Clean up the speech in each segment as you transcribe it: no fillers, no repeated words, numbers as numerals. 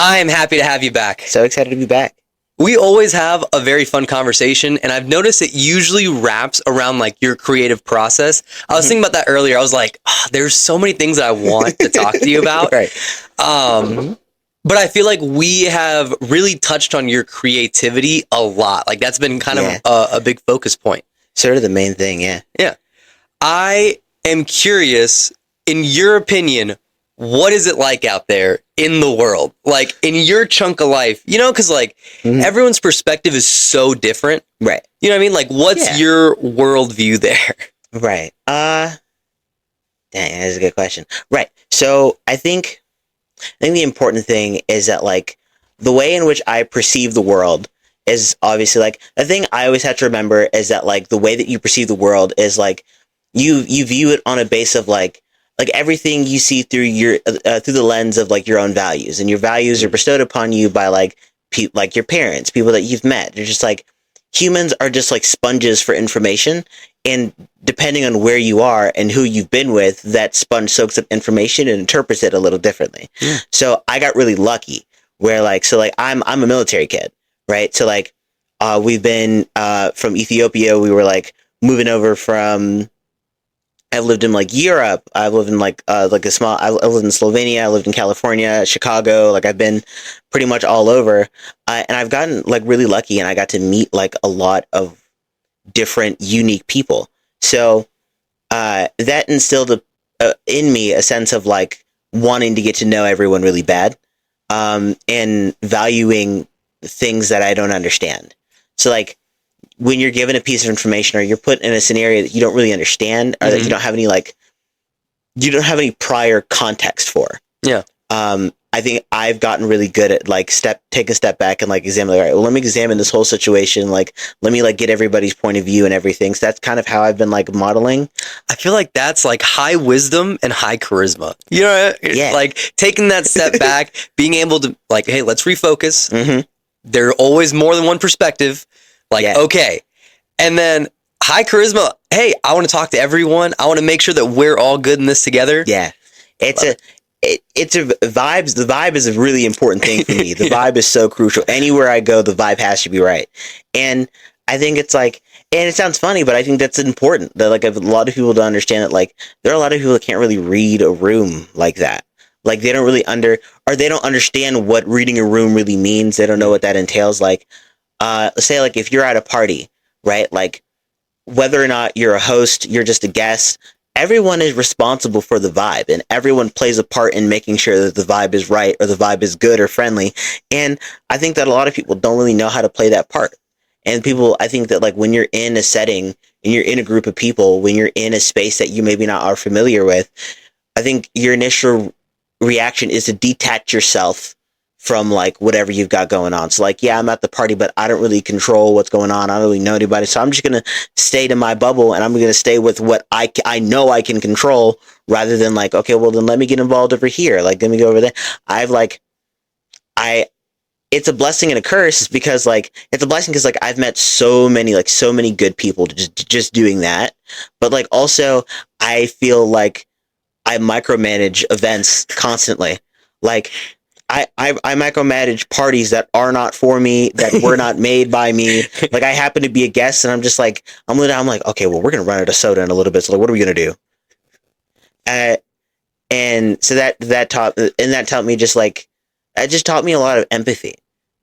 I am happy to have you back. So excited to be back. We always have a very fun conversation, and I've noticed it usually wraps around like your creative process. I was thinking about that earlier. I was like, there's so many things that I want to talk to you about. Right. But I feel like we have really touched on your creativity a lot. Like that's been kind of a big focus point. Sort of the main thing, yeah. Yeah. I am curious, in your opinion, what is it like out there in the world? Like in your chunk of life, you know, because like everyone's perspective is so different. Right. You know what I mean? Like what's your worldview there? Right. Dang, that's a good question. Right. So I think the important thing is that like the way in which I perceive the world is obviously like the thing I always have to remember is that like the way that you perceive the world is like you view it on a base of like everything you see through your through the lens of like your own values, and your values are bestowed upon you by like like your parents, people that you've met. They're just like humans are just like sponges for information, and depending on where you are and who you've been with, that sponge soaks up information and interprets it a little differently. So I got really lucky where like I'm a military kid, right? So like we've been from Ethiopia, we were like moving over from I've lived in like Europe. I've lived in like a small. I lived in Slovenia. I lived in California, Chicago. Like I've been pretty much all over, and I've gotten like really lucky, and I got to meet like a lot of different, unique people. So that instilled in me a sense of like wanting to get to know everyone really bad, and valuing things that I don't understand. So like, when you're given a piece of information or you're put in a scenario that you don't really understand or that you don't have any prior context for. Yeah. I think I've gotten really good at like take a step back and like examine, all right, well, let me examine this whole situation. Like, let me like get everybody's point of view and everything. So that's kind of how I've been like modeling. I feel like that's like high wisdom and high charisma. You know, like taking that step back, being able to like, hey, let's refocus. There are always more than one perspective. Like, okay. And then high charisma. Hey, I want to talk to everyone. I want to make sure that we're all good in this together. Yeah. It's a vibes. The vibe is a really important thing for me. The vibe is so crucial. Anywhere I go, the vibe has to be right. And I think it's like, and it sounds funny, but I think that's important. That like a lot of people don't understand that like there are a lot of people that can't really read a room like that. Like they don't really they don't understand what reading a room really means. They don't know what that entails. Like, let's say like if you're at a party, right? Like whether or not you're a host, you're just a guest, everyone is responsible for the vibe, and everyone plays a part in making sure that the vibe is right or the vibe is good or friendly. And I think that a lot of people don't really know how to play that part. And I think that like when you're in a setting and you're in a group of people, when you're in a space that you maybe not are familiar with, I think your initial reaction is to detach yourself from like whatever you've got going on. So like, yeah, I'm at the party, but I don't really control what's going on. I don't really know anybody. So I'm just going to stay to my bubble, and I'm going to stay with what I know I can control, rather than like, okay, well then let me get involved over here. Like, let me go over there. It's a blessing and a curse, because like, it's a blessing because like I've met so many good people just doing that. But like, also I feel like I micromanage events constantly. Like, I micromanage parties that are not for me, that were not made by me. Like I happen to be a guest, and I'm just like, I'm like, okay, well, we're gonna run out of soda in a little bit. So like, what are we gonna do? And so that taught me just like, it just taught me a lot of empathy,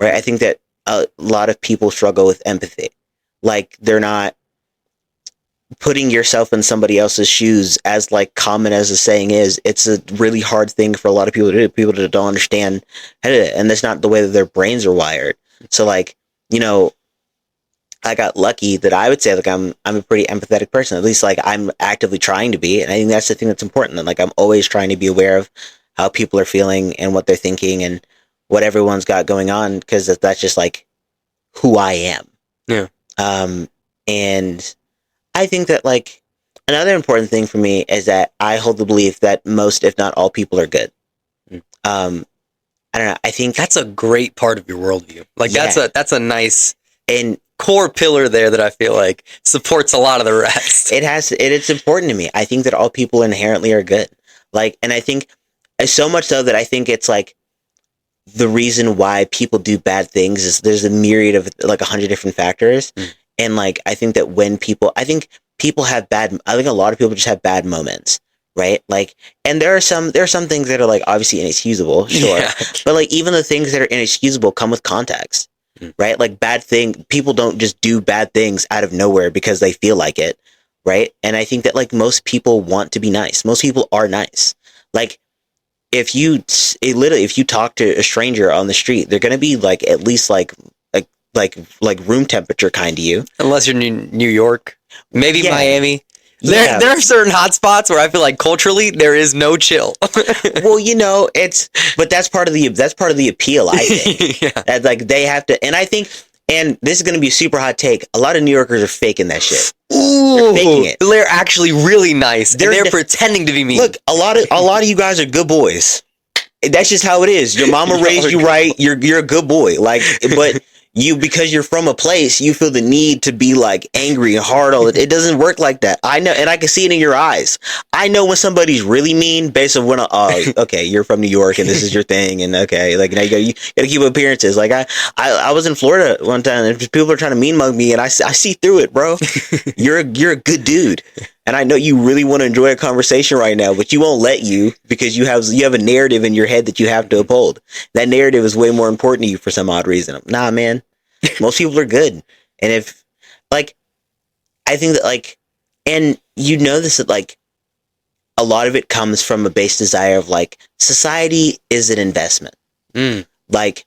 right? I think that a lot of people struggle with empathy. Like they're not putting yourself in somebody else's shoes, as like common as the saying is. It's a really hard thing for a lot of people to do. People that don't understand how to do it, and that's not the way that their brains are wired. So like, you know, I got lucky that I would say like I'm a pretty empathetic person. At least like I'm actively trying to be, and I think that's the thing that's important. And like I'm always trying to be aware of how people are feeling and what they're thinking and what everyone's got going on, because that's just like who I am. Yeah. And I think that like another important thing for me is that I hold the belief that most, if not all, people are good. I don't know. I think that's a great part of your worldview. Like that's a nice and core pillar there that I feel like supports a lot of the rest. It's important to me. I think that all people inherently are good. Like, and I think so much so that I think it's like, the reason why people do bad things is there's a myriad of like 100 different factors. And like, I think that I think a lot of people just have bad moments, right? Like, and there are some things that are like obviously inexcusable, sure. Yeah. But like, even the things that are inexcusable come with context, right? Like people don't just do bad things out of nowhere because they feel like it, right? And I think that like most people want to be nice. Most people are nice. Like, if you talk to a stranger on the street, they're going to be like, at least like room temperature kind to you. Unless you're New York, maybe Miami. There are certain hot spots where I feel like culturally there is no chill. Well, but that's part of the appeal, I think. Yeah. That, like, they have to, and I think, and this is going to be a super hot take, a lot of New Yorkers are faking that shit. Ooh, they're faking it. They're actually really nice. They're pretending to be mean. Look, a lot of you guys are good boys. That's just how it is. Your mama raised you right. You're a good boy. Like, but because you're from a place, you feel the need to be like angry and hard all the time. It doesn't work like that. I know, and I can see it in your eyes. I know when somebody's really mean based on okay, you're from New York and this is your thing, and okay, like, now you gotta keep appearances. Like, I was in Florida one time and people are trying to mean mug me, and I see through it, bro. You're a good dude. And I know you really want to enjoy a conversation right now, but you won't let you, because you have a narrative in your head that you have to uphold. That narrative is way more important to you for some odd reason. Nah, man. Most people are good. And if, like, I think that, like, and you know this, that, like, a lot of it comes from a base desire of, like, society is an investment. Like,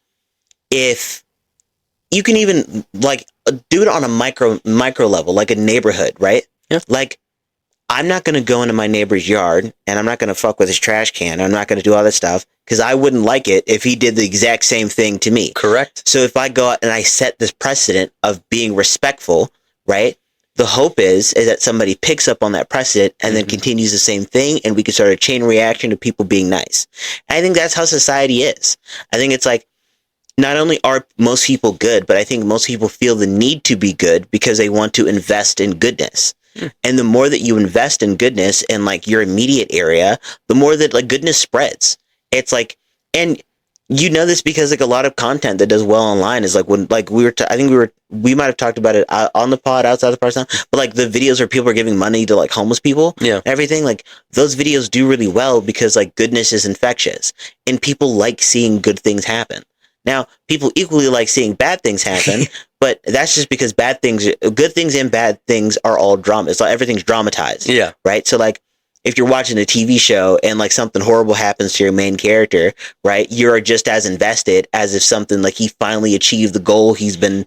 if you can even, like, do it on a micro level, like a neighborhood, right? Yeah. Like, I'm not going to go into my neighbor's yard, and I'm not going to fuck with his trash can. I'm not going to do all that stuff, because I wouldn't like it if he did the exact same thing to me. Correct. So if I go out and I set this precedent of being respectful, right? The hope is that somebody picks up on that precedent and then continues the same thing, and we can start a chain reaction of people being nice. And I think that's how society is. I think it's like, not only are most people good, but I think most people feel the need to be good because they want to invest in goodness. And the more that you invest in goodness in like your immediate area, the more that like goodness spreads. It's like, and you know this because like a lot of content that does well online is like when like we might have talked about it on the pod, outside the pod, but like the videos where people are giving money to like homeless people, everything, like those videos do really well because like goodness is infectious and people like seeing good things happen. Now, people equally like seeing bad things happen, but that's just because good things and bad things are all drama. It's like everything's dramatized. Yeah. Right? So like, if you're watching a TV show and like something horrible happens to your main character, right, you're just as invested as if something like he finally achieved the goal he's been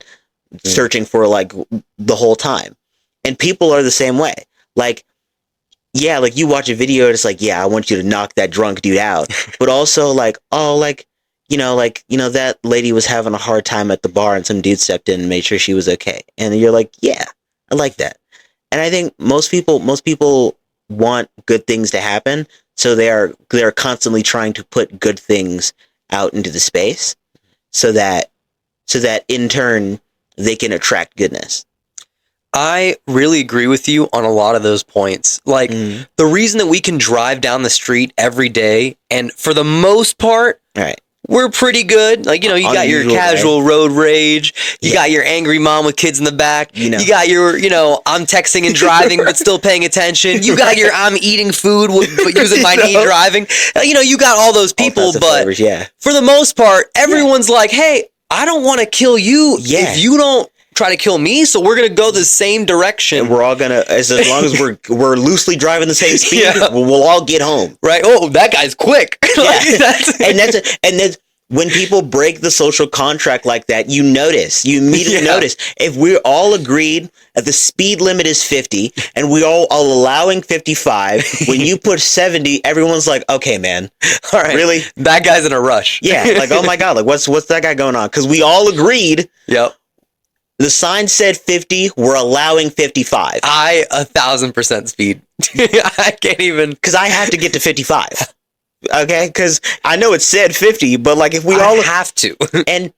searching for like the whole time. And people are the same way. Like, yeah, like you watch a video and it's like, yeah, I want you to knock that drunk dude out. But also like, oh, like, that lady was having a hard time at the bar and some dude stepped in and made sure she was okay. And you're like, yeah, I like that. And I think most people want good things to happen. So they're constantly trying to put good things out into the space so that in turn they can attract goodness. I really agree with you on a lot of those points. Like the reason that we can drive down the street every day and for the most part, right, we're pretty good. Like, you got your casual road rage. You got your angry mom with kids in the back. You got your, I'm texting and driving but still paying attention. You got your I'm eating food but using my knee driving. You got all those people, but for the most part, everyone's like, hey, I don't want to kill you if you don't try to kill me, so we're gonna go the same direction. And we're all gonna, as long as we're loosely driving the same speed, we'll all get home. Right? Oh, that guy's quick. And that's when people break the social contract like that, you immediately notice. If we're all agreed that the speed limit is 50 and we all are allowing 55, when you put 70, everyone's like, okay, man, all right, really? That guy's in a rush. Yeah, like, oh my God, like what's that guy going on? Because we all agreed. Yep. The sign said 50. We're allowing 55. 1,000% speed. I can't even, because I have to get to 55. Okay, because I know it said 50, but like if we all have to, and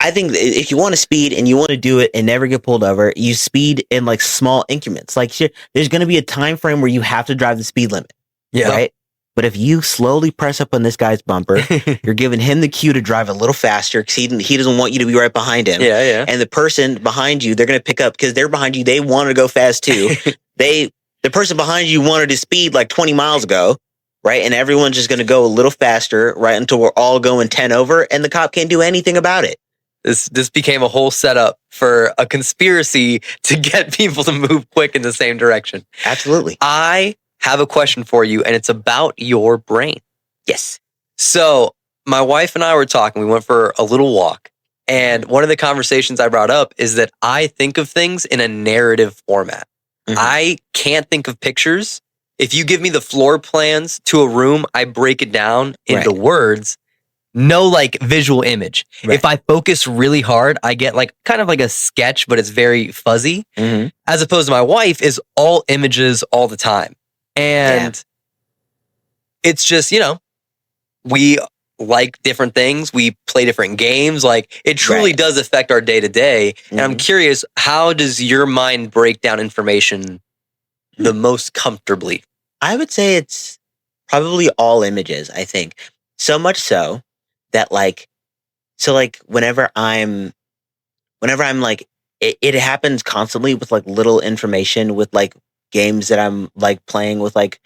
I think if you want to speed and you want to do it and never get pulled over, you speed in like small increments. Like there's going to be a time frame where you have to drive the speed limit. Yeah. Right. But if you slowly press up on this guy's bumper, you're giving him the cue to drive a little faster because he doesn't want you to be right behind him. Yeah. And the person behind you, they're going to pick up because they're behind you. They want to go fast too. The person behind you wanted to speed like 20 miles ago, right? And everyone's just going to go a little faster, right? Until we're all going 10 over and the cop can't do anything about it. This became a whole setup for a conspiracy to get people to move quick in the same direction. Absolutely. I have a question for you, and it's about your brain. Yes. So my wife and I were talking. We went for a little walk. And one of the conversations I brought up is that I think of things in a narrative format. Mm-hmm. I can't think of pictures. If you give me the floor plans to a room, I break it down into words. No like visual image. Right. If I focus really hard, I get like kind of like a sketch, but it's very fuzzy. Mm-hmm. As opposed to my wife is all images all the time. And it's just, we like different things. We play different games. Like it truly does affect our day to day. And I'm curious, how does your mind break down information the most comfortably? I would say it's probably all images, I think. So much so that whenever I'm like, it happens constantly with like little information with like games that I'm like playing with like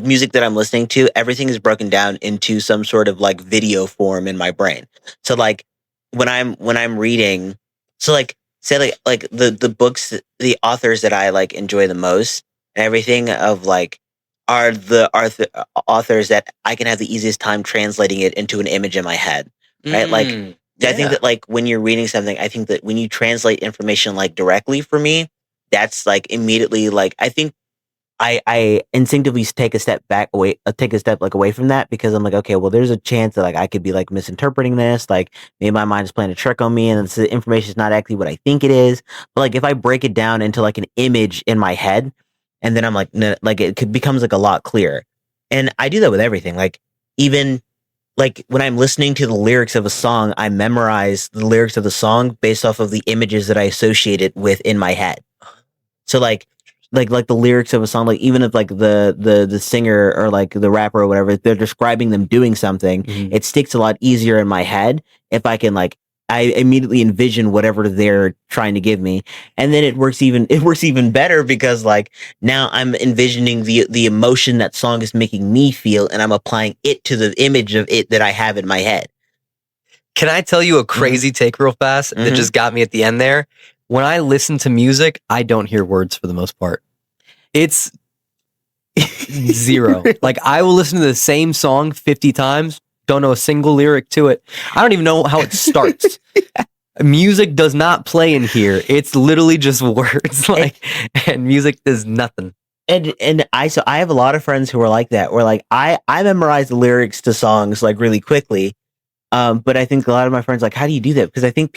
music that I'm listening to, everything is broken down into some sort of like video form in my brain. So like when I'm reading, so like say like the books, the authors that I like enjoy the most and everything of like are the authors that I can have the easiest time translating it into an image in my head. Right? I think that like when you're reading something, I think that when you translate information like directly for me, that's like immediately like I think I instinctively take a step away from that because I'm like, okay, well, there's a chance that like I could be like misinterpreting this, like maybe my mind is playing a trick on me and the information is not actually what I think it is. But like if I break it down into like an image in my head, and then I'm like, no, like becomes like a lot clearer. And I do that with everything, like even. Like when I'm listening to the lyrics of a song, I memorize the lyrics of the song based off of the images that I associate it with in my head. So like the lyrics of a song, like even if like the singer or like the rapper or whatever, they're describing them doing something, it sticks a lot easier in my head if I can like I immediately envision whatever they're trying to give me. And then it works even better because like now I'm envisioning the emotion that song is making me feel and I'm applying it to the image of it that I have in my head. Can I tell you a crazy take real fast that just got me at the end there? When I listen to music, I don't hear words for the most part. It's zero. Like I will listen to the same song 50 times. Don't know a single lyric to it. I don't even know how it starts. Music does not play in here. It's literally just words. And music does nothing. And I have a lot of friends who are like that. Where like I memorize the lyrics to songs like really quickly. But I think a lot of my friends like, how do you do that? Because I think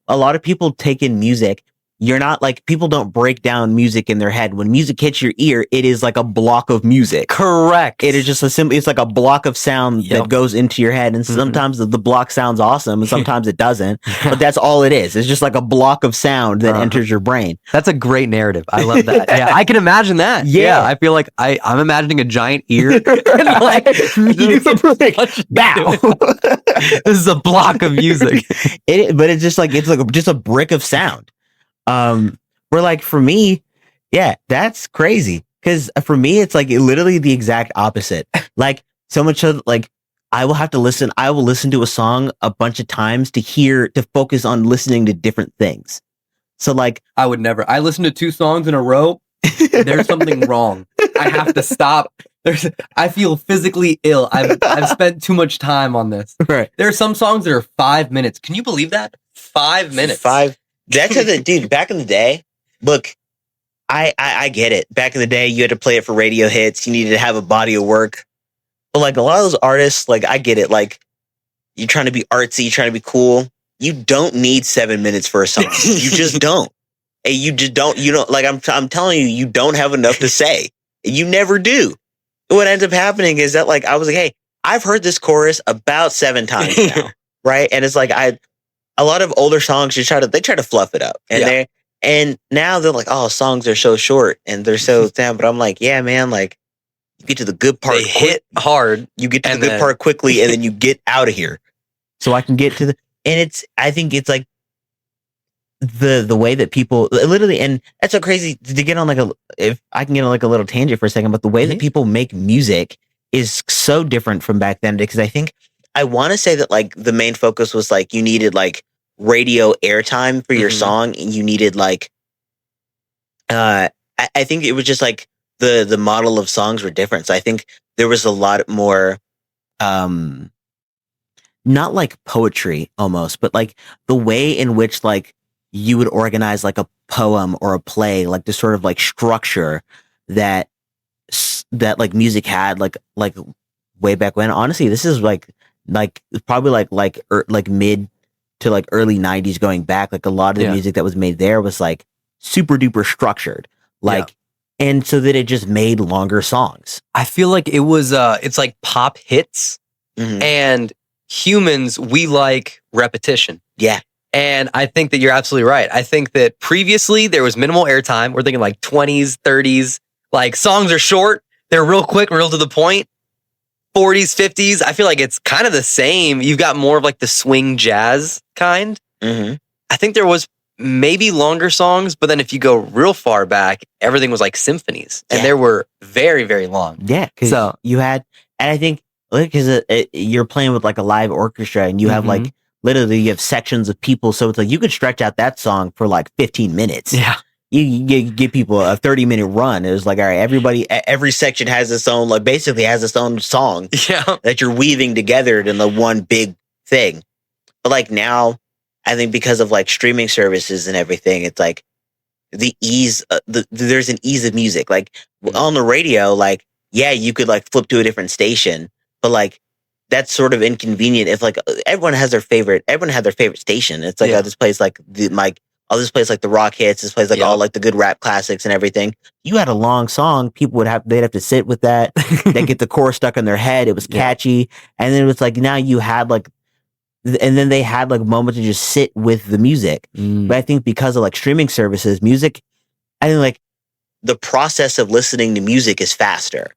a lot of people take in music. You're not like people don't break down music in their head. When music hits your ear, it is like a block of music. Correct. It is just it's like a block of sound that goes into your head. And sometimes the block sounds awesome and sometimes it doesn't. But that's all it is. It's just like a block of sound that enters your brain. That's a great narrative. I love that. Yeah, I can imagine that. Yeah. I feel like I'm imagining a giant ear. And like, bow. This is a block of music. But it's just like just a brick of sound. Where like for me, yeah, that's crazy. Cause for me, it's like literally the exact opposite. Like so much of like, I will listen to a song a bunch of times to focus on listening to different things. So like, I would never, I listen to 2 songs in a row. There's something wrong. I have to stop. I feel physically ill. I've spent too much time on this. Right. There are some songs that are 5 minutes. Can you believe that? 5 minutes. That's dude, back in the day, look, I get it. Back in the day, you had to play it for radio hits. You needed to have a body of work. But like a lot of those artists, like I get it. Like you're trying to be artsy, you're trying to be cool. You don't need 7 minutes for a song. You just don't. And you just don't, like I'm telling you, you don't have enough to say. You never do. What ends up happening is that like, I was like, hey, I've heard this chorus about 7 times now. Right. And it's like, a lot of older songs, they try to fluff it up, and now they're like, oh, songs are so short and they're so damn. But I'm like, yeah, man, like You get to the good part. They hit hard. You get to the good part quickly, and then you get out of here. So I can get to I think it's like the way that people literally, and that's so crazy to get on if I can get on like a little tangent for a second, but the way that people make music is so different from back then, because I want to say that like the main focus was like you needed like radio airtime for your song, and you needed like I think it was just like the model of songs were different. So I think there was a lot more not like poetry almost, but like the way in which like you would organize like a poem or a play, like the sort of like structure that like music had like way back when. Honestly, this is like probably like mid to like early 90s going back. Like a lot of the music that was made there was like super duper structured, like and so that it just made longer songs. I feel like it was it's like pop hits, and humans, we like repetition. Yeah. And I think that you're absolutely right. I think that previously there was minimal airtime. We're thinking like 20s, 30s. Like songs are short. They're real quick, real to the point. 40s, 50s. I feel like it's kind of the same. You've got more of like the swing jazz kind. I think there was maybe longer songs, but then if you go real far back, everything was like symphonies, and they were very, very long. Yeah. So you had, and I think because you're playing with like a live orchestra, and you have like literally you have sections of people, so it's like you could stretch out that song for like 15 minutes. Yeah. You give people a 30-minute run. It was like, all right, every section has its own, like basically has its own song that you're weaving together in the one big thing. But like now, I think because of like streaming services and everything, it's like the ease, there's an ease of music. Like on the radio, like, yeah, you could like flip to a different station, but like that's sort of inconvenient if like everyone had their favorite station. It's like, oh, this plays like this plays like the rock hits. This plays like all like the good rap classics and everything. You had a long song. People they'd have to sit with that. They get the chorus stuck in their head. It was catchy. And then it was like, now you had like, and then they had like moments to just sit with the music. But I think because of like streaming services, music, I think like the process of listening to music is faster,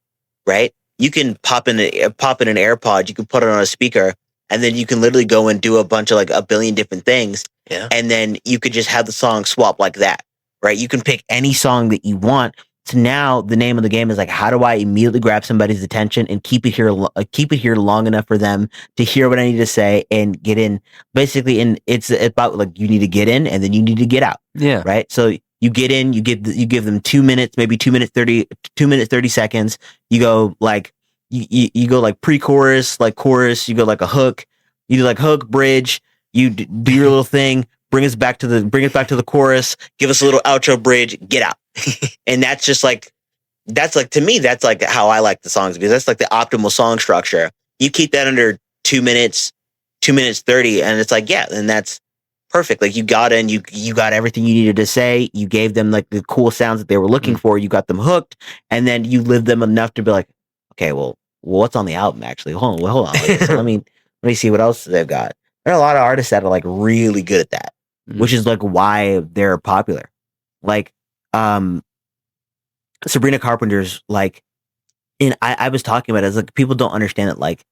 right? You can pop in an AirPod, you can put it on a speaker, and then you can literally go and do a bunch of like a billion different things. Yeah. And then you could just have the song swap like that, right? You can pick any song that you want. So now the name of the game is like, how do I immediately grab somebody's attention and keep it here long enough for them to hear what I need to say and get in basically. And it's about like, you need to get in and then you need to get out. Yeah. Right. So you get in, you give them 2 minutes, maybe 2 minutes 30 seconds. You go like, you go like pre-chorus, like chorus, you go like a hook, you do like hook, bridge, you do your little thing, bring us back to the chorus, give us a little outro bridge, get out. And that's just like, to me, that's like how I like the songs, because that's like the optimal song structure. You keep that under 2 minutes, 2 minutes 30, and it's like, yeah, and that's perfect. Like you got in, you got everything you needed to say, you gave them like the cool sounds that they were looking for, you got them hooked, and then you lived them enough to be like, okay, well, what's on the album actually? Hold on. Let me see what else they've got. There are a lot of artists that are like really good at that, which is like why they're popular. Like, Sabrina Carpenter's like, and I was talking about it, it's like people don't understand that like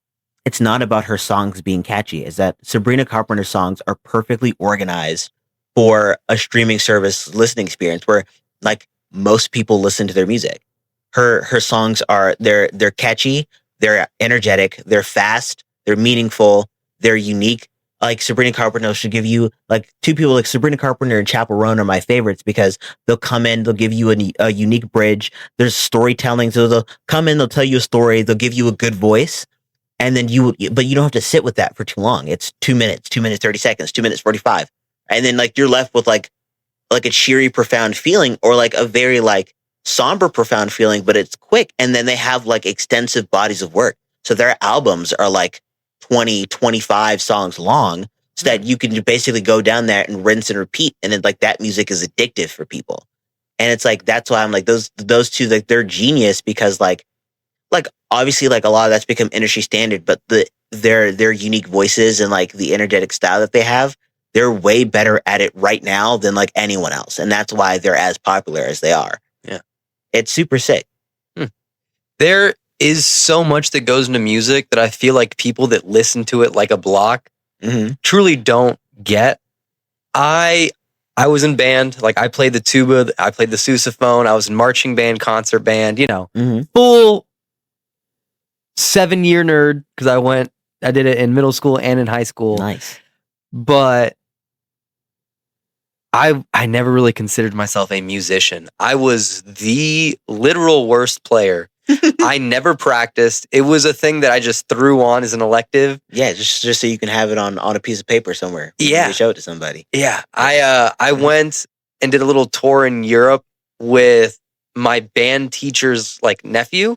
it's not about her songs being catchy. Is that Sabrina Carpenter's songs are perfectly organized for a streaming service listening experience where like most people listen to their music. Her songs are they're catchy, they're energetic, they're fast, they're meaningful, they're unique. Like Sabrina Carpenter should give you like two people like Sabrina Carpenter and Chappell Roan are my favorites because they'll come in, they'll give you a unique bridge. There's storytelling. So they'll come in, they'll tell you a story, they'll give you a good voice. And then but you don't have to sit with that for too long. It's 2 minutes, 2 minutes, 30 seconds, 2 minutes, 45. And then like you're left with like a cheery, profound feeling or like a very like somber, profound feeling, but it's quick. And then they have like extensive bodies of work. So their albums are like 20, 25 songs long so that you can basically go down there and rinse and repeat. And then like that music is addictive for people. And it's like, that's why I'm like those two, like they're genius because like obviously like a lot of that's become industry standard, but their unique voices and like the energetic style that they have, they're way better at it right now than like anyone else. And that's why they're as popular as they are. Yeah. It's super sick. is so much that goes into music that I feel like people that listen to it like a block truly don't get. I was in band, like I played the tuba, I played the sousaphone, I was in marching band, concert band, full 7-year nerd because I did it in middle school and in high school. Nice. But I never really considered myself a musician. I was the literal worst player. I never practiced. It was a thing that I just threw on as an elective. Yeah, just so you can have it on a piece of paper somewhere. Yeah. You show it to somebody. Yeah. I went and did a little tour in Europe with my band teacher's like nephew.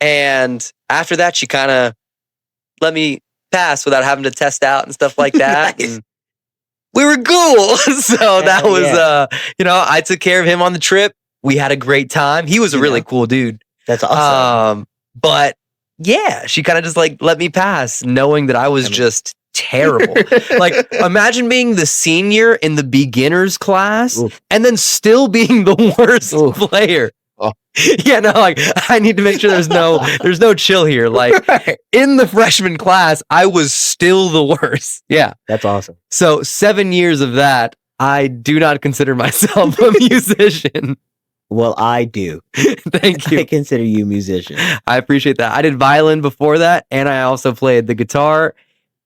And after that, she kind of let me pass without having to test out and stuff like that. Nice. And we were cool. So that was, I took care of him on the trip. We had a great time. He was a really cool dude. That's awesome. But yeah, she kind of just like let me pass, knowing that I was just terrible. Like, imagine being the senior in the beginners class and then still being the worst player. Oh. Yeah, no, like I need to make sure there's no chill here. Like in the freshman class, I was still the worst. Yeah. That's awesome. So 7 years of that, I do not consider myself a musician. Well, I do. Thank you. I consider you a musician. I appreciate that. I did violin before that, and I also played the guitar,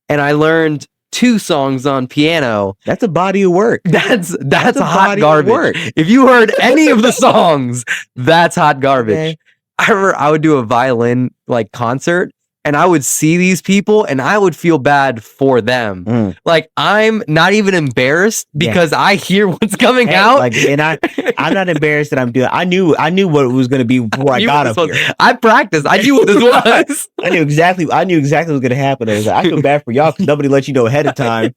and I learned 2 songs on piano. That's a body of work. That's a hot garbage. If you heard any of the songs, that's hot garbage. Okay. I remember I would do a violin like concert, and I would see these people and I would feel bad for them. Like I'm not even embarrassed because I hear what's coming out. Like, and I'm not embarrassed that I'm doing. I knew what it was going to be before I got up here. I practiced. I knew what this was. I knew exactly what was going to happen. I was like, I feel bad for y'all because nobody let you know ahead of time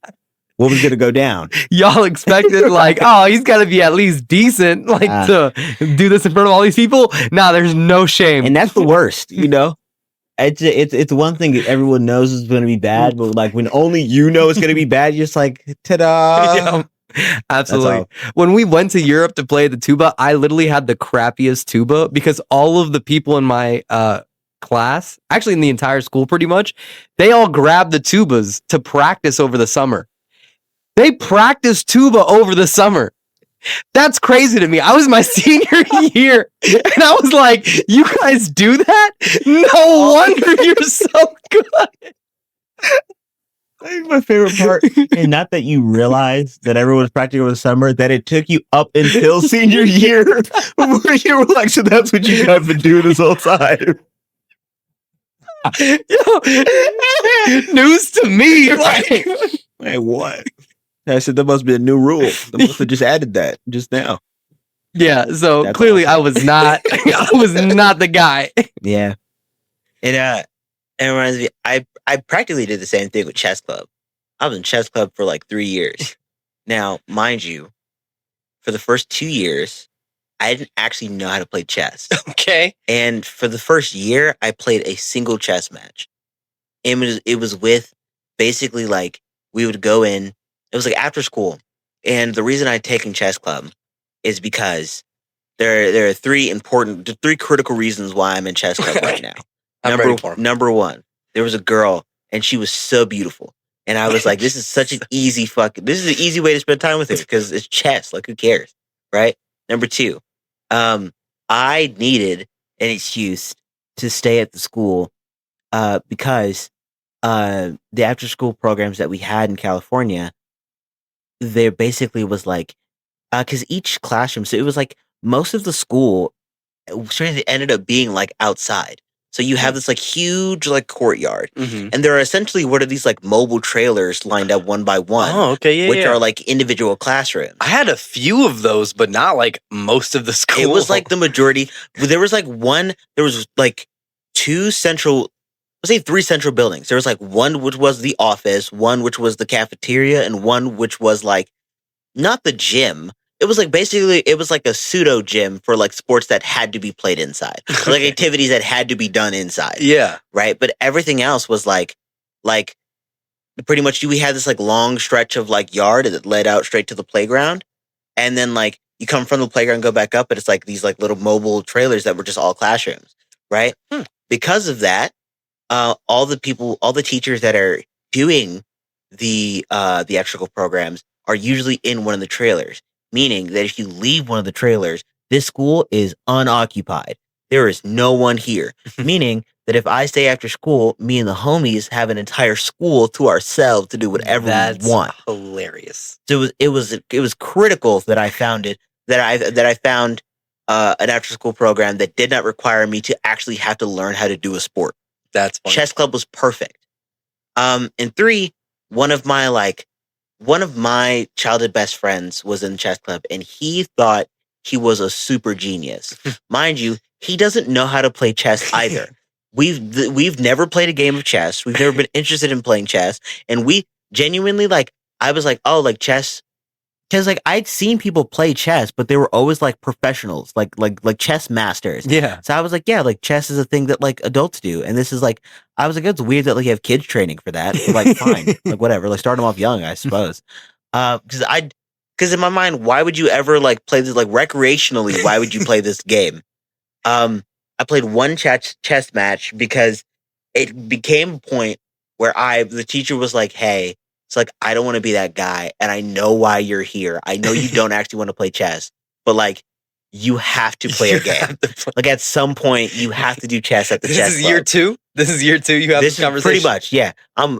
what was going to go down. Y'all expected like, oh, he's got to be at least decent, like to do this in front of all these people. Nah, there's no shame, and that's the worst, It's one thing that everyone knows is going to be bad, but like when only you know it's going to be bad, you're just like, ta-da. Yeah, absolutely. When we went to Europe to play the tuba, I literally had the crappiest tuba because all of the people in my class, actually in the entire school pretty much, they all grabbed the tubas to practice over the summer. They practiced tuba over the summer. That's crazy to me. I was my senior year and I was like, you guys do that? No wonder you're so good. I think my favorite part, and not that you realize that everyone was practicing over the summer, that it took you up until senior year before you were like, so that's what you guys been doing this whole time. News to me. Like, wait, what? I said there must be a new rule. They must have just added that just now. Yeah, so that's clearly awesome. I was not the guy. Yeah. It reminds me, I practically did the same thing with chess club. I was in chess club for like 3 years. Now, mind you, for the first 2 years, I didn't actually know how to play chess. Okay. And for the first year, I played a single chess match. And it was with basically like we would go in. It was like after school. And the reason I'd taken chess club is because there are 3 critical reasons why I'm in chess club right now. Number 1, there was a girl and she was so beautiful. And I was like, this is such an easy way to spend time with her because it's chess. Like, who cares? Right? Number 2, I needed an excuse to stay at the school because the after school programs that we had in California, there basically was like, because each classroom, so it was like most of the school ended up being like outside. So you have this like huge like courtyard, and there are essentially what are these like mobile trailers lined up one by one. Oh, okay, which are like individual classrooms. I had a few of those, but not like most of the school. It was like the majority. There was like one. There was like 2 central. Let's say 3 central buildings. There was like one which was the office, one which was the cafeteria, and one which was like not the gym. It was like basically it was like a pseudo gym for like sports that had to be played inside, like activities that had to be done inside. Yeah, right. But everything else was like pretty much we had this like long stretch of like yard that led out straight to the playground, and then like you come from the playground, go back up, and it's like these like little mobile trailers that were just all classrooms, right? because of that, all the teachers that are doing the theatrical programs are usually in one of the trailers, meaning that if you leave one of the trailers, this school is unoccupied. There is no one here, meaning that if I stay after school, me and the homies have an entire school to ourselves to do whatever we want. Hilarious. So it was critical that I found it, that I found an after school program that did not require me to actually have to learn how to do a sport. That's funny. Chess club was perfect. And 3, one of my childhood best friends was in chess club, and he thought he was a super genius. Mind you, he doesn't know how to play chess either. We've never played a game of chess. We've never been interested in playing chess, and we genuinely I was like, oh, like chess, because I'd seen people play chess, but they were always like professionals, like chess masters. Yeah. So I was like, yeah, like chess is a thing that like adults do, and this is like, I was like, it's weird that like you have kids training for that. But, like, fine, like whatever, like start them off young, I suppose. Because in my mind, why would you ever like play this like recreationally? Why would you play this game? I played one chess match because it became a point where the teacher was like, hey, it's like, I don't want to be that guy, and I know why you're here. I know you don't actually want to play chess, but like, you have to play a game. Like at some point, you have to do chess at the chess club. This is year 2. This is year 2. You have this conversation. Pretty much, yeah.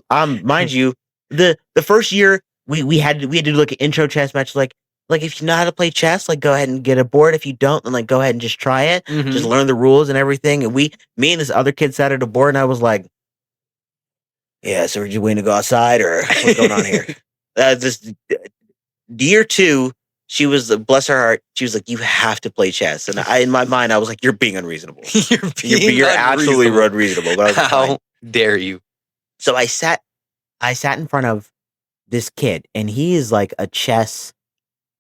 Mind you, the first year we had to do like an intro chess match. Like if you know how to play chess, like go ahead and get a board. If you don't, then like go ahead and just try it. Mm-hmm. Just learn the rules and everything. And me and this other kid sat at a board, and I was like, yeah, so we're just waiting to go outside, or what's going on here? This year 2, she was, bless her heart, she was like, you have to play chess. And in my mind, I was like, you're being unreasonable. You're absolutely unreasonable. But I was How dare you? So I sat in front of this kid, and he is like a chess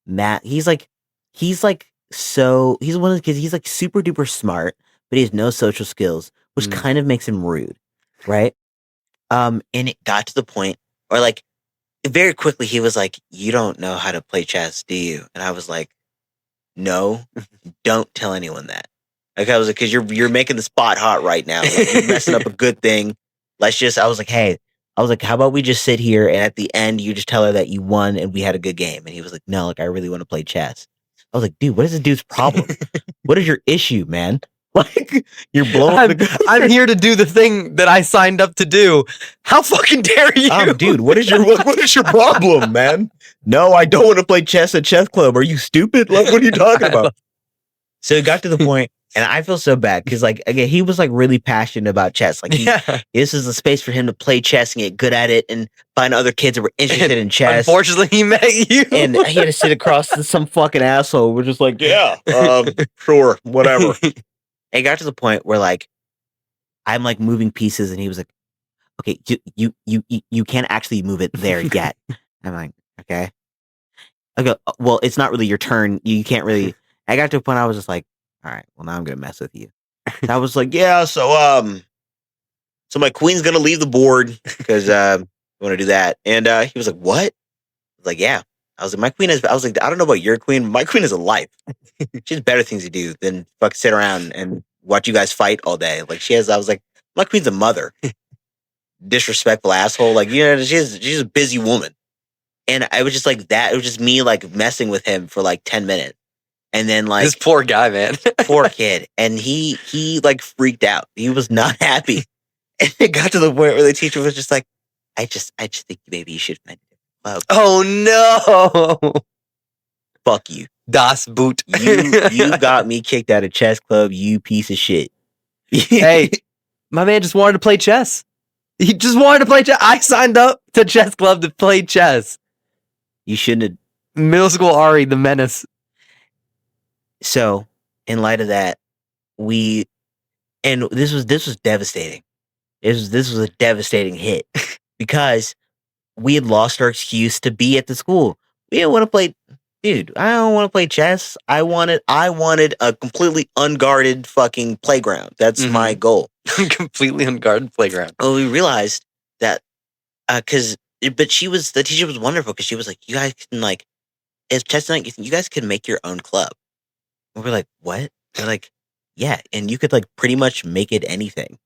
he's one of the kids, he's like super duper smart, but he has no social skills, which kind of makes him rude, right? And it got to the point where like very quickly he was like, you don't know how to play chess, do you? And I was like, no, don't tell anyone that. Like I was like, because you're making the spot hot right now. Like, you're messing up a good thing. I was like, hey, how about we just sit here, and at the end you just tell her that you won and we had a good game. And he was like, no, like I really want to play chess. I was like, dude, what is this dude's problem? What is your issue, man? Like, you're blowing I'm here to do the thing that I signed up to do. How fucking dare you? Dude, what is your problem, man? No, I don't want to play chess at chess club. Are you stupid? Like, what are you talking about? So it got to the point, and I feel so bad because, like, again, he was like really passionate about chess. Like, this is a space for him to play chess and get good at it, and find other kids that were interested in chess. Unfortunately, he met you, and he had to sit across to some fucking asshole. We're just like, yeah, sure, whatever. It got to the point where like I'm like moving pieces, and he was like, okay, you can't actually move it there yet. I'm like, okay. I go, well, it's not really your turn. You can't really. I got to a point I was just like, all right, well, now I'm gonna mess with you. And I was like, yeah, so my queen's gonna leave the board because I want to do that. And he was like, what? I was like, yeah. I was like, I was like, I don't know about your queen. My queen is a life. She has better things to do than fuck sit around and watch you guys fight all day. Like I was like, my queen's a mother. Disrespectful asshole. Like, you know, she's a busy woman. And I was just like that. It was just me like messing with him for like 10 minutes. And then like this poor guy, man. Poor kid. And he like freaked out. He was not happy. And it got to the point where the teacher was just like, I just think maybe you should find a different club. Oh no. Fuck you. Das Boot. You got me kicked out of chess club, you piece of shit. Hey, my man just wanted to play chess. He just wanted to play chess. I signed up to chess club to play chess. You shouldn't have. Middle school Ari, the menace. So, in light of that, this was devastating. This was a devastating hit because we had lost our excuse to be at the school. We didn't want to play. Dude, I don't want to play chess. I wanted a completely unguarded fucking playground. That's my goal. Completely unguarded playground. Well, we realized that but the teacher was wonderful because she was like, you guys can like, it's chess night. You guys can make your own club. And we're like, what? They're like, Yeah, and you could like pretty much make it anything.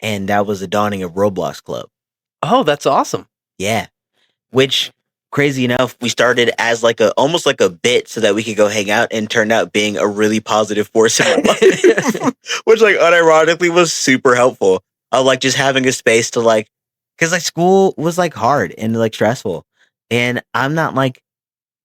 And that was the dawning of Roblox Club. Oh, that's awesome. Yeah. Which, crazy enough, we started as like almost like a bit so that we could go hang out, and turned out being a really positive force in my life. Which like unironically was super helpful. Of like just having a space to like, because like school was like hard and like stressful. And I'm not like,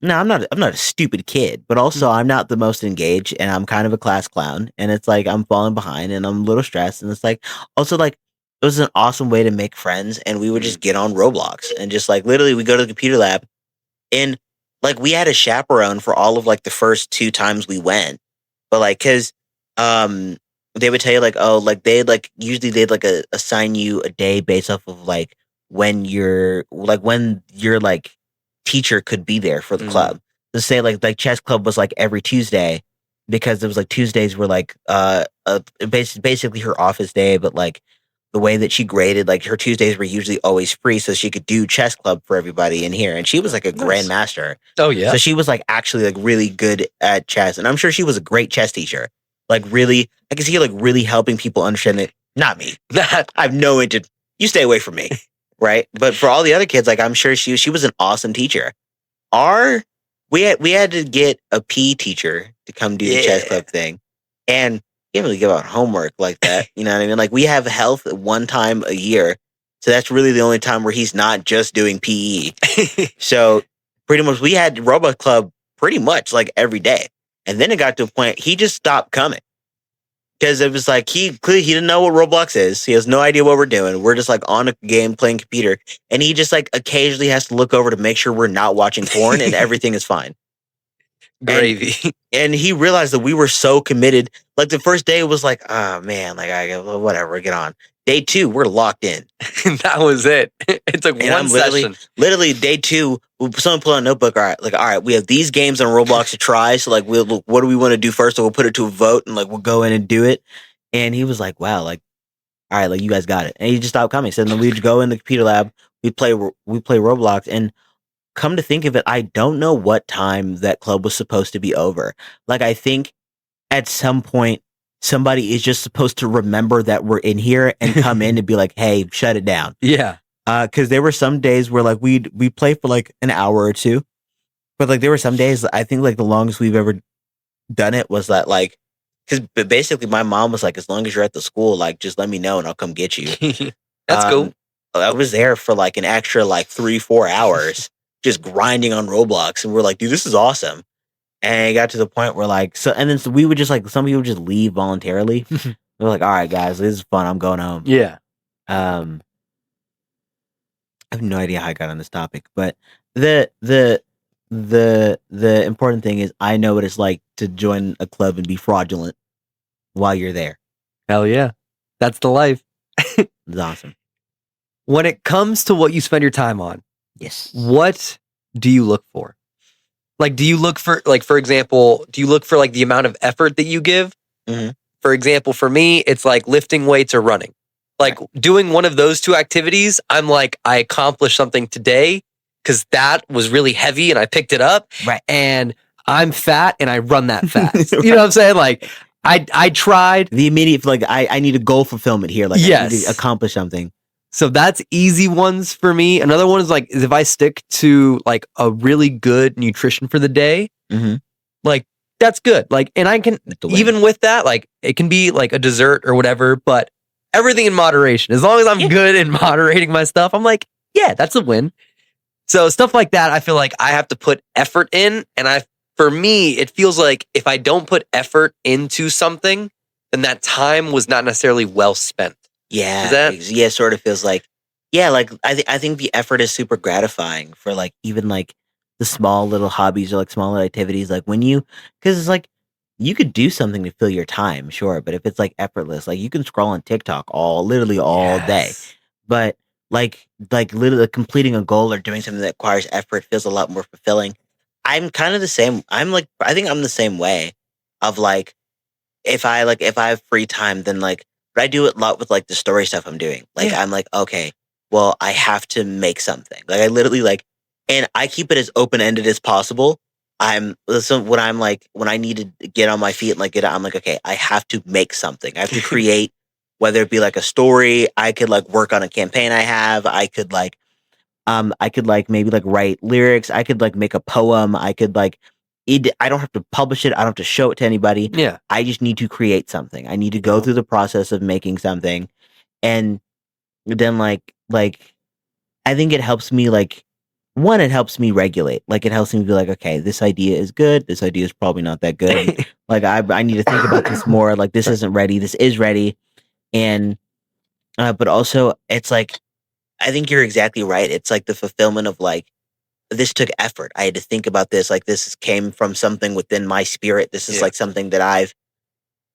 no, I'm not a stupid kid, but also I'm not the most engaged, and I'm kind of a class clown, and it's like I'm falling behind and I'm a little stressed, and it's like also like it was an awesome way to make friends, and we would just get on Roblox and just like literally we go to the computer lab, and like we had a chaperone for all of like the first 2 times we went, but like because um they would tell you like, oh, like they'd like usually they'd like assign you a day based off of like when your like teacher could be there for the club. To say like chess club was like every Tuesday, because it was like Tuesdays were like basically her office day, but like the way that she graded, like her Tuesdays were usually always free, so she could do chess club for everybody in here. And she was like a grandmaster. Oh yeah. So she was like actually like really good at chess, and I'm sure she was a great chess teacher. Like really, I can see her like really helping people understand it. Not me. I have no interest. You stay away from me, right? But for all the other kids, like I'm sure she was an awesome teacher. We had to get a PE teacher to come do the chess club thing, and you can't really give out homework like that. You know what I mean? Like we have health 1 time a year, so that's really the only time where he's not just doing PE. So pretty much we had Robot Club pretty much like every day, and then it got to a point he just stopped coming. Because it was like he didn't know what Roblox is. He has no idea what we're doing. We're just like on a game playing computer, and he just like occasionally has to look over to make sure we're not watching porn and everything is fine. Gravy. And he realized that we were so committed. Like the first day was like, oh man, like whatever, get on. Day 2, we're locked in. That was it. It took one session. Literally day 2, someone put on a notebook. All right, we have these games on Roblox to try. So like, what do we want to do first? So we'll put it to a vote, and like we'll go in and do it. And he was like, wow, like, all right, like you guys got it. And he just stopped coming. So then we'd go in the computer lab. We play Roblox, and come to think of it, I don't know what time that club was supposed to be over. Like I think at some point, somebody is just supposed to remember that we're in here and come in and be like, hey, shut it down. Yeah. Because there were some days where like we play for like an hour or two, but like there were some days I think like the longest we've ever done it was that like, because basically my mom was like, as long as you're at the school, like just let me know and I'll come get you. That's cool. I was there for like an extra like 3-4 hours just grinding on Roblox, and we're like, dude, this is awesome. And it got to the point where like, so we would just like, some people would just leave voluntarily. We're like, all right, guys, this is fun. I'm going home. Yeah. I have no idea how I got on this topic, but the important thing is I know what it's like to join a club and be fraudulent while you're there. Hell yeah. That's the life. It's awesome. When it comes to what you spend your time on, yes, what do you look for? Like, do you look for, like, for example, do you look for like the amount of effort that you give? Mm-hmm. For example, for me, it's like lifting weights or running. Like doing one of those 2 activities, I'm like, I accomplished something today because that was really heavy and I picked it up. Right. And I'm fat and I run that fast. You know what I'm saying? Like, I tried. The immediate, like, I need a goal fulfillment here. Like, yes. I need to accomplish something. So that's easy ones for me. Another one is like, if I stick to like a really good nutrition for the day, like that's good. Like, and I can, even with that, like it can be like a dessert or whatever, but everything in moderation. As long as I'm good in moderating my stuff, I'm like, yeah, that's a win. So stuff like that, I feel like I have to put effort in. And for me, it feels like if I don't put effort into something, then that time was not necessarily well spent. Yeah, yeah, sort of feels like, yeah, like I think the effort is super gratifying for like even like the small little hobbies or like small little activities. Like when because it's like you could do something to fill your time, sure, but if it's like effortless, like you can scroll on TikTok literally all day, but like literally completing a goal or doing something that requires effort feels a lot more fulfilling. I'm kind of the same. I think I'm the same way of like if I have free time, then like. But I do it a lot with like the story stuff I'm doing. Like I'm like, okay, well, I have to make something. Like I literally like, and I keep it as open-ended as possible when I need to get on my feet and like I'm like, okay, I have to make something. I have to create, whether it be like a story. I could like work on a campaign I have. I could maybe like write lyrics. I could like make a poem. I could like, I don't have to publish it. I don't have to show it to anybody. Yeah. I just need to create something. I need to go through the process of making something. And then like, I think it helps me like, one, it helps me regulate. Like it helps me be like, okay, this idea is good. This idea is probably not that good. Like I need to think about this more. Like this isn't ready. This is ready. And, but also it's like, I think you're exactly right. It's like the fulfillment of like, this took effort. I had to think about this. Like this came from something within my spirit. This is like something that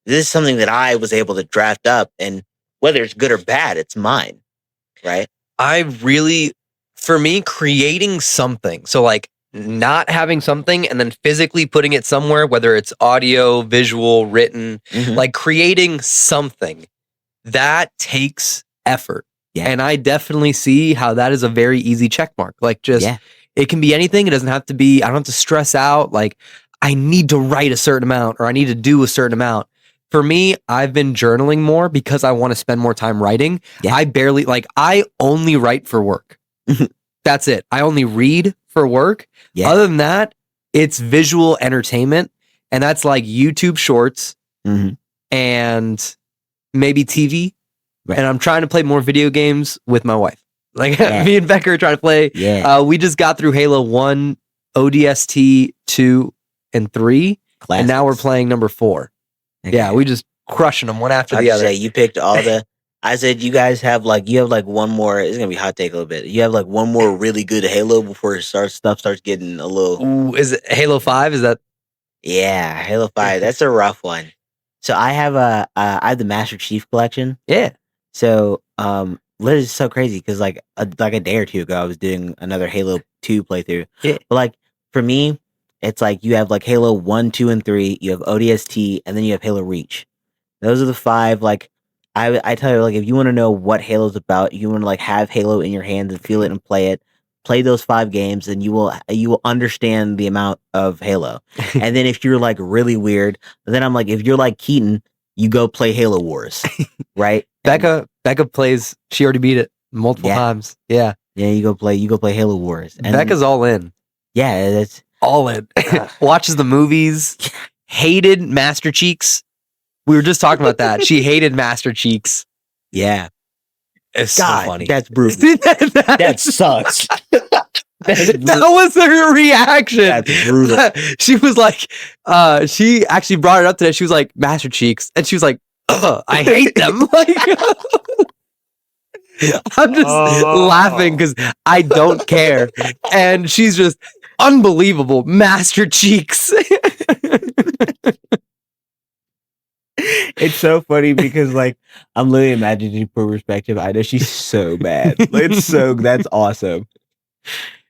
this is something that I was able to draft up, and whether it's good or bad, it's mine. Right. For me, creating something. So like not having something and then physically putting it somewhere, whether it's audio, visual, written, like creating something that takes effort. Yeah. And I definitely see how that is a very easy check mark. Like it can be anything. It doesn't have to be, I don't have to stress out. Like I need to write a certain amount or I need to do a certain amount. For me, I've been journaling more because I want to spend more time writing. Yeah. I only write for work. That's it. I only read for work. Yeah. Other than that, it's visual entertainment. And that's like YouTube shorts and maybe TV. Right. And I'm trying to play more video games with my wife. Like me and Becca are trying to play. Yeah. We just got through Halo 1, ODST 2, and 3. Classics. And now we're playing number 4. Okay. Yeah, we just crushing them one after the other. Say, you picked all the... I said you guys have like one more. It's gonna be hot take a little bit. You have like one more really good Halo before stuff starts getting a little. Ooh, is it Halo 5? Is that? Yeah, Halo 5. That's a rough one. So I have I have the Master Chief collection. Yeah. So literally it's so crazy because like a day or two ago I was doing another Halo 2 playthrough. Yeah. But like for me, it's like you have like Halo 1, 2, and 3. You have ODST, and then you have Halo Reach. Those are the 5 like. I tell you, like, if you want to know what Halo's about, you want to like have Halo in your hands and feel it and play it. Play those 5 games, and you will understand the amount of Halo. And then if you're like really weird, then I'm like, if you're like Keaton, you go play Halo Wars, right? Becca plays. She already beat it multiple times. Yeah, you go play Halo Wars. And Becca's all in. Yeah, that's all in. Watches the movies. Hated Master Cheeks. We were just talking about that. She hated Master Cheeks. Yeah. It's so funny. That's brutal. That sucks. That was her reaction. That's brutal. She was like, she actually brought it up today. She was like, Master Cheeks. And she was like, I hate them. Like, I'm just laughing because I don't care. And she's just unbelievable. Master Cheeks. It's so funny because like I'm literally imagining her perspective. I know she's so bad. That's awesome.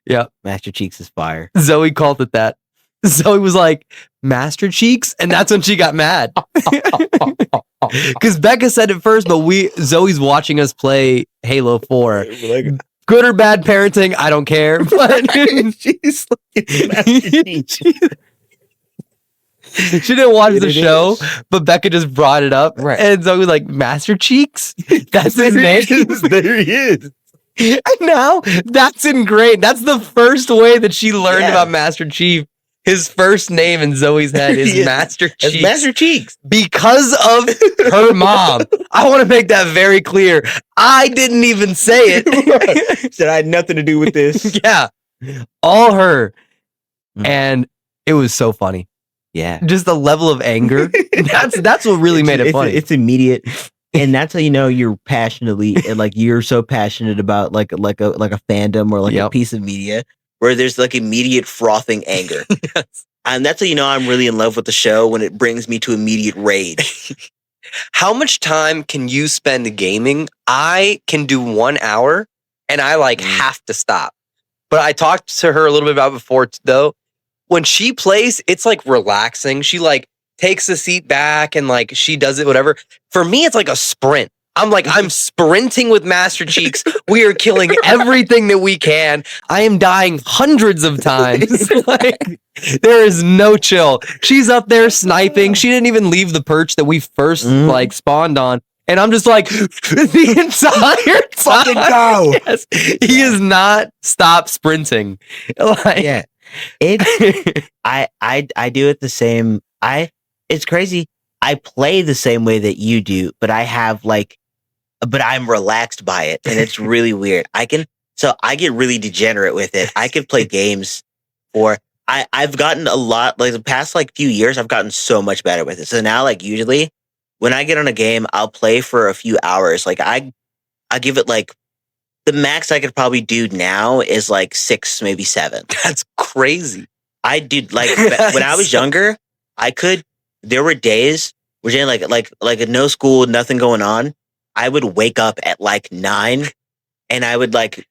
Yeah. Master Cheeks is fire. Zoe called it that. Zoe was like, Master Cheeks? And that's when she got mad. Because Becca said it first, but Zoe's watching us play Halo 4. Like, good or bad parenting, I don't care. But she's like, Master Cheeks. She didn't watch the show, but Becca just brought it up. Right. And Zoe was like, Master Cheeks? That's his name? There he is. And now that's ingrained. That's the first way that she learned about Master Chief. His first name in Zoe's head is Master Cheeks. It's Master Cheeks. Because of her mom. I want to make that very clear. I didn't even say it. Said I had nothing to do with this. Yeah. All her. And it was so funny. Yeah. Just the level of anger. That's what really made it funny. It's immediate. And that's how you know you're passionately and like you're so passionate about like a fandom or like a piece of media where there's like immediate frothing anger. Yes. And that's how you know I'm really in love with the show when it brings me to immediate rage. How much time can you spend gaming? I can do 1 hour and I like have to stop. But I talked to her a little bit about before though. When she plays, it's like relaxing. She like takes the seat back and like she does it, whatever. For me, it's like a sprint. I'm like, I'm sprinting with Master Cheeks. We are killing everything that we can. I am dying hundreds of times. Like, there is no chill. She's up there sniping. She didn't even leave the perch that we first like spawned on. And I'm just like, the entire time. Fucking go. Yes, he is not stop sprinting. Like, Yeah. I do it the same. It's crazy. I play the same way that you do, but but I'm relaxed by it, and it's really weird. I get really degenerate with it. I can play games I've gotten a lot, like the past like few years, I've gotten so much better with it. So now, like usually when I get on a game, I'll play for a few hours. Like I give it like the max I could probably do now is like 6, maybe 7. That's crazy. I did like when I was younger, there were days where like no school, nothing going on. I would wake up at like 9 and I would like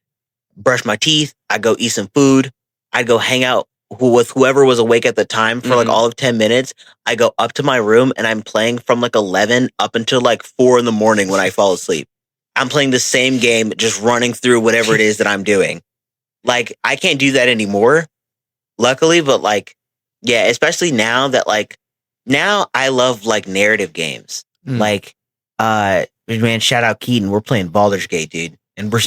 brush my teeth. I'd go eat some food. I'd go hang out with whoever was awake at the time for like all of 10 minutes. I go up to my room and I'm playing from like 11 up until like 4 in the morning when I fall asleep. I'm playing the same game, just running through whatever it is that I'm doing. Like, I can't do that anymore, luckily, but like, yeah, especially now that like, now I love like narrative games. Like, man, shout out Keaton. We're playing Baldur's Gate, dude. And we're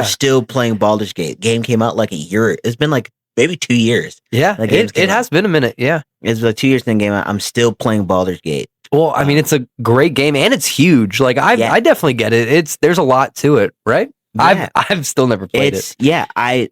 still playing Baldur's Gate. Game came out like a year. It's been like maybe 2 years. Yeah, it has been a minute. Yeah. It's like 2 years since the game out. I'm still playing Baldur's Gate. Well, I mean, it's a great game and it's huge. Like I definitely get it. There's a lot to it, right? Yeah. I've still never played it. Yeah, I'm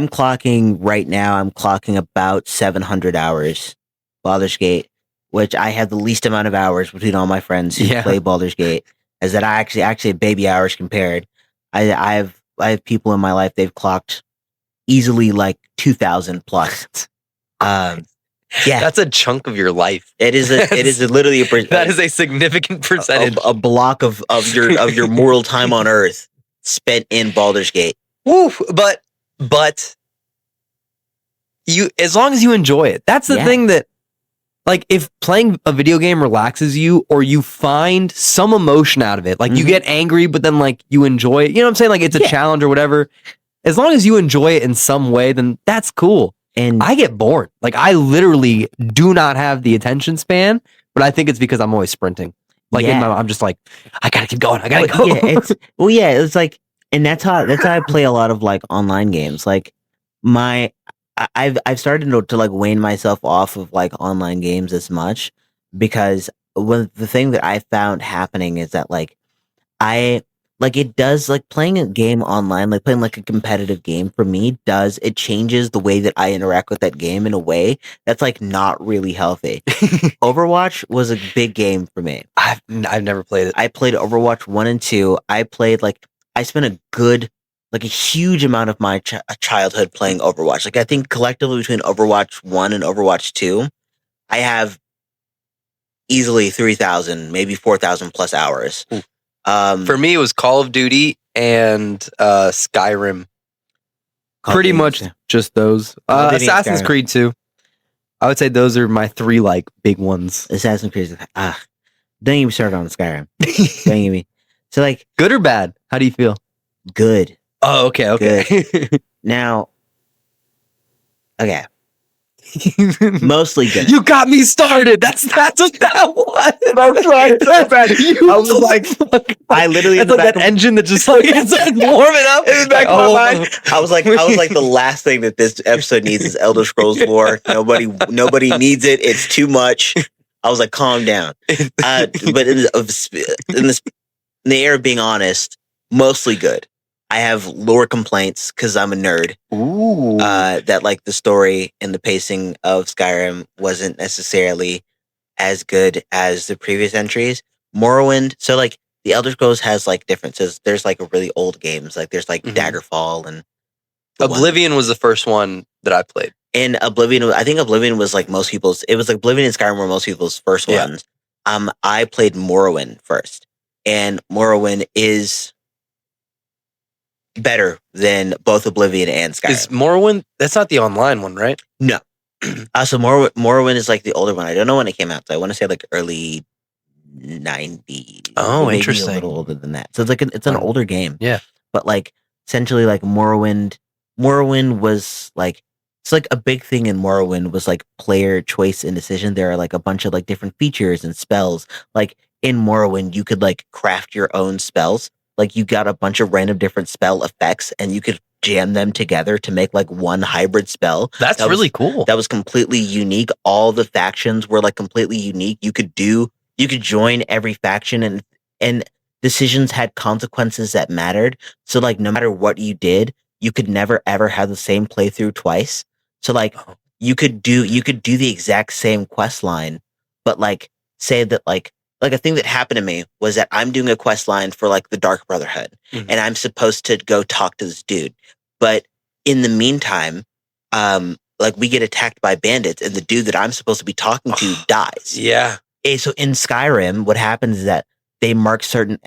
clocking about 700 hours Baldur's Gate, which I have the least amount of hours between all my friends who play Baldur's Gate, is that I actually have baby hours compared. I have people in my life, they've clocked easily like 2,000 plus. Yeah, that's a chunk of your life. It is literally that is a significant percentage, a block of your mortal time on Earth spent in Baldur's Gate. Woo! But you, as long as you enjoy it, that's the thing that, like, if playing a video game relaxes you, or you find some emotion out of it, like you get angry, but then like you enjoy it. You know what I'm saying? Like it's a challenge or whatever. As long as you enjoy it in some way, then that's cool. And I get bored. Like I literally do not have the attention span, but I think it's because I'm always sprinting. Like I'm just like, I gotta keep going. I gotta go. Yeah, it's like, and that's how I play a lot of like online games. Like I've started to like wane myself off of like online games as much, because the thing that I found happening is that like it does, like playing a game online, like playing like a competitive game for me it changes the way that I interact with that game in a way that's like not really healthy. Overwatch was a big game for me. I've never played it. I played Overwatch 1 and 2. I spent a huge amount of my childhood playing Overwatch. Like I think collectively between Overwatch 1 and Overwatch 2, I have easily 3,000, maybe 4,000 plus hours. For me, it was Call of Duty and Skyrim. Pretty much just those. Assassin's Creed 2. I would say those are my 3 like big ones. Assassin's Creed. Don't get me started on Skyrim. Don't get me. So like, good or bad? How do you feel? Good. Oh, okay. Good. Now, okay. Mostly good. You got me started. That's what that was. I'm trying so bad. I was like, I literally, it's like that engine that just like it's like warming up in the back of my mind. I was like, the last thing that this episode needs is Elder Scrolls 4. Nobody needs it. It's too much. I was like, calm down. But in the air of being honest, mostly good. I have lore complaints because I'm a nerd. Ooh. That like the story and the pacing of Skyrim wasn't necessarily as good as the previous entries. Morrowind, so like the Elder Scrolls has like differences. There's like really old games, like there's like Daggerfall and Oblivion was the first one that I played. And I think Oblivion was like most people's. It was like Oblivion and Skyrim were most people's first ones. I played Morrowind first, and Morrowind is better than both Oblivion and Skyrim. Is Morrowind? That's not the online one, right? No. So Morrowind is like the older one. I don't know when it came out. So I want to say like early 90s. Oh, maybe interesting. a little older than that. So it's like it's an older game. Yeah. But like essentially like Morrowind was like, it's like a big thing in Morrowind was like player choice and decision. There are like a bunch of like different features and spells. Like in Morrowind, you could like craft your own spells. Like you got a bunch of random different spell effects and you could jam them together to make like one hybrid spell. That's really cool. That was completely unique. All the factions were like completely unique. You could join every faction and decisions had consequences that mattered. So like no matter what you did, you could never ever have the same playthrough twice. So like you could do the exact same quest line, but like say that like a thing that happened to me was that I'm doing a quest line for like the Dark Brotherhood and I'm supposed to go talk to this dude. But in the meantime, like we get attacked by bandits and the dude that I'm supposed to be talking to dies. Yeah. So in Skyrim, what happens is that they mark certain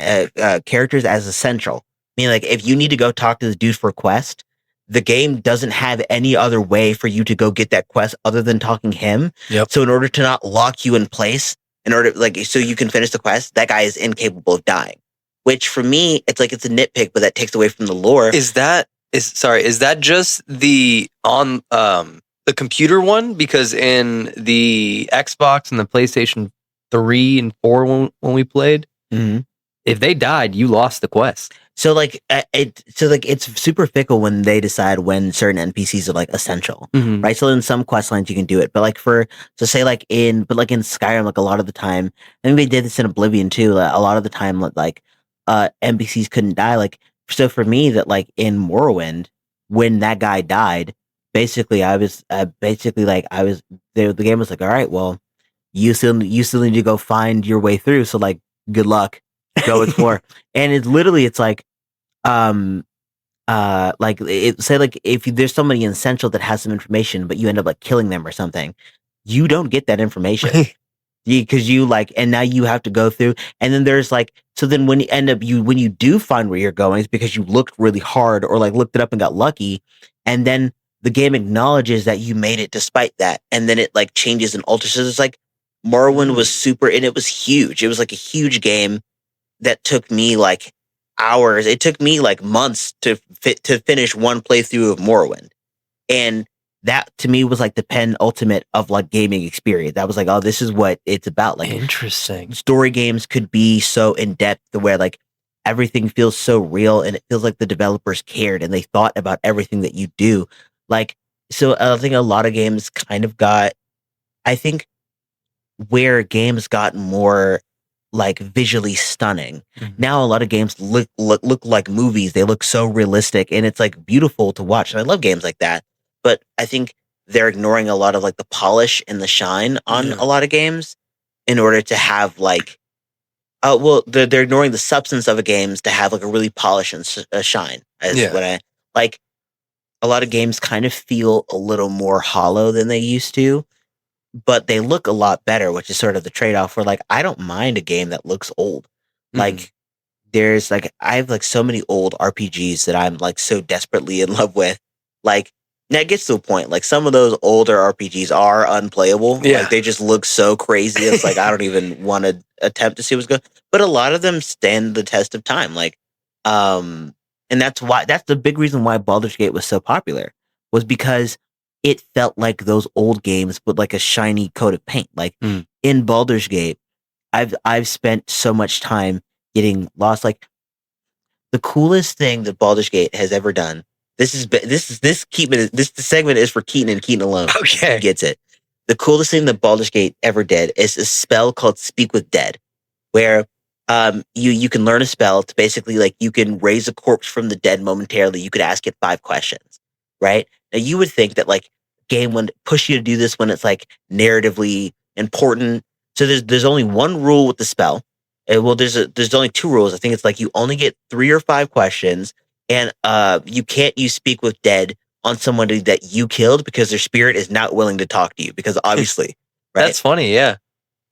characters as essential. I mean, like if you need to go talk to this dude for a quest, the game doesn't have any other way for you to go get that quest other than talking him. Yep. So in order to not lock you in place, in order like so you can finish the quest, that guy is incapable of dying. Which for me, it's like it's a nitpick, but that takes away from the lore. Is that just the on the computer one? Because in the Xbox and the PlayStation 3 and 4 when we played, if they died, you lost the quest. So like it's super fickle when they decide when certain NPCs are like essential, right? So in some quest lines you can do it, but like in Skyrim, like a lot of the time, I think they did this in Oblivion too. Like, a lot of the time, like NPCs couldn't die. Like so for me, that like in Morrowind, when that guy died, basically the game was like, all right, well, you still need to go find your way through. So like, good luck. Go explore. And it's like say like if there's somebody essential that has some information but you end up like killing them or something, you don't get that information because you like, and now you have to go through, and then there's like, so then when you do find where you're going, it's because you looked really hard or like looked it up and got lucky, and then the game acknowledges that you made it despite that, and then it like changes and alters. So it's like Morrowind was super, and it was huge. It was like a huge game that took me like hours. It took me like months to finish one playthrough of Morrowind. And that to me was like the penultimate of like gaming experience. That was like, oh, this is what it's about. Like interesting. Story games could be so in depth where like everything feels so real and it feels like the developers cared and they thought about everything that you do. Like, so I think a lot of games kind of got, I think where games got more like visually stunning. Now a lot of games look like movies. They look so realistic and it's like beautiful to watch. And I love games like that. But I think they're ignoring a lot of like the polish and the shine on a lot of games in order to have like they're ignoring the substance of a games to have like a really polish and shine. What I like. A lot of games kind of feel a little more hollow than they used to, but they look a lot better, which is sort of the trade-off where like I don't mind a game that looks old. Like there's like I have like so many old RPGs that I'm like so desperately in love with. Like now it gets to a point like some of those older RPGs are unplayable. Like they just look so crazy. It's like I don't even want to attempt to see what's good. But a lot of them stand the test of time. Like and that's the big reason why Baldur's Gate was so popular, was because it felt like those old games with like a shiny coat of paint. Like in Baldur's Gate, I've spent so much time getting lost. Like the coolest thing that Baldur's Gate has ever done. This segment is for Keaton and Keaton alone. Okay, he gets it. The coolest thing that Baldur's Gate ever did is a spell called Speak with Dead, where you can learn a spell to basically like you can raise a corpse from the dead momentarily. You could ask it 5 questions, right? Now you would think that like game would push you to do this when it's like narratively important. So there's only one rule with the spell. Well, there's only 2 rules. I think it's like you only get 3 or 5 questions, and you can't use Speak with Dead on somebody that you killed because their spirit is not willing to talk to you because obviously, right? That's funny, yeah.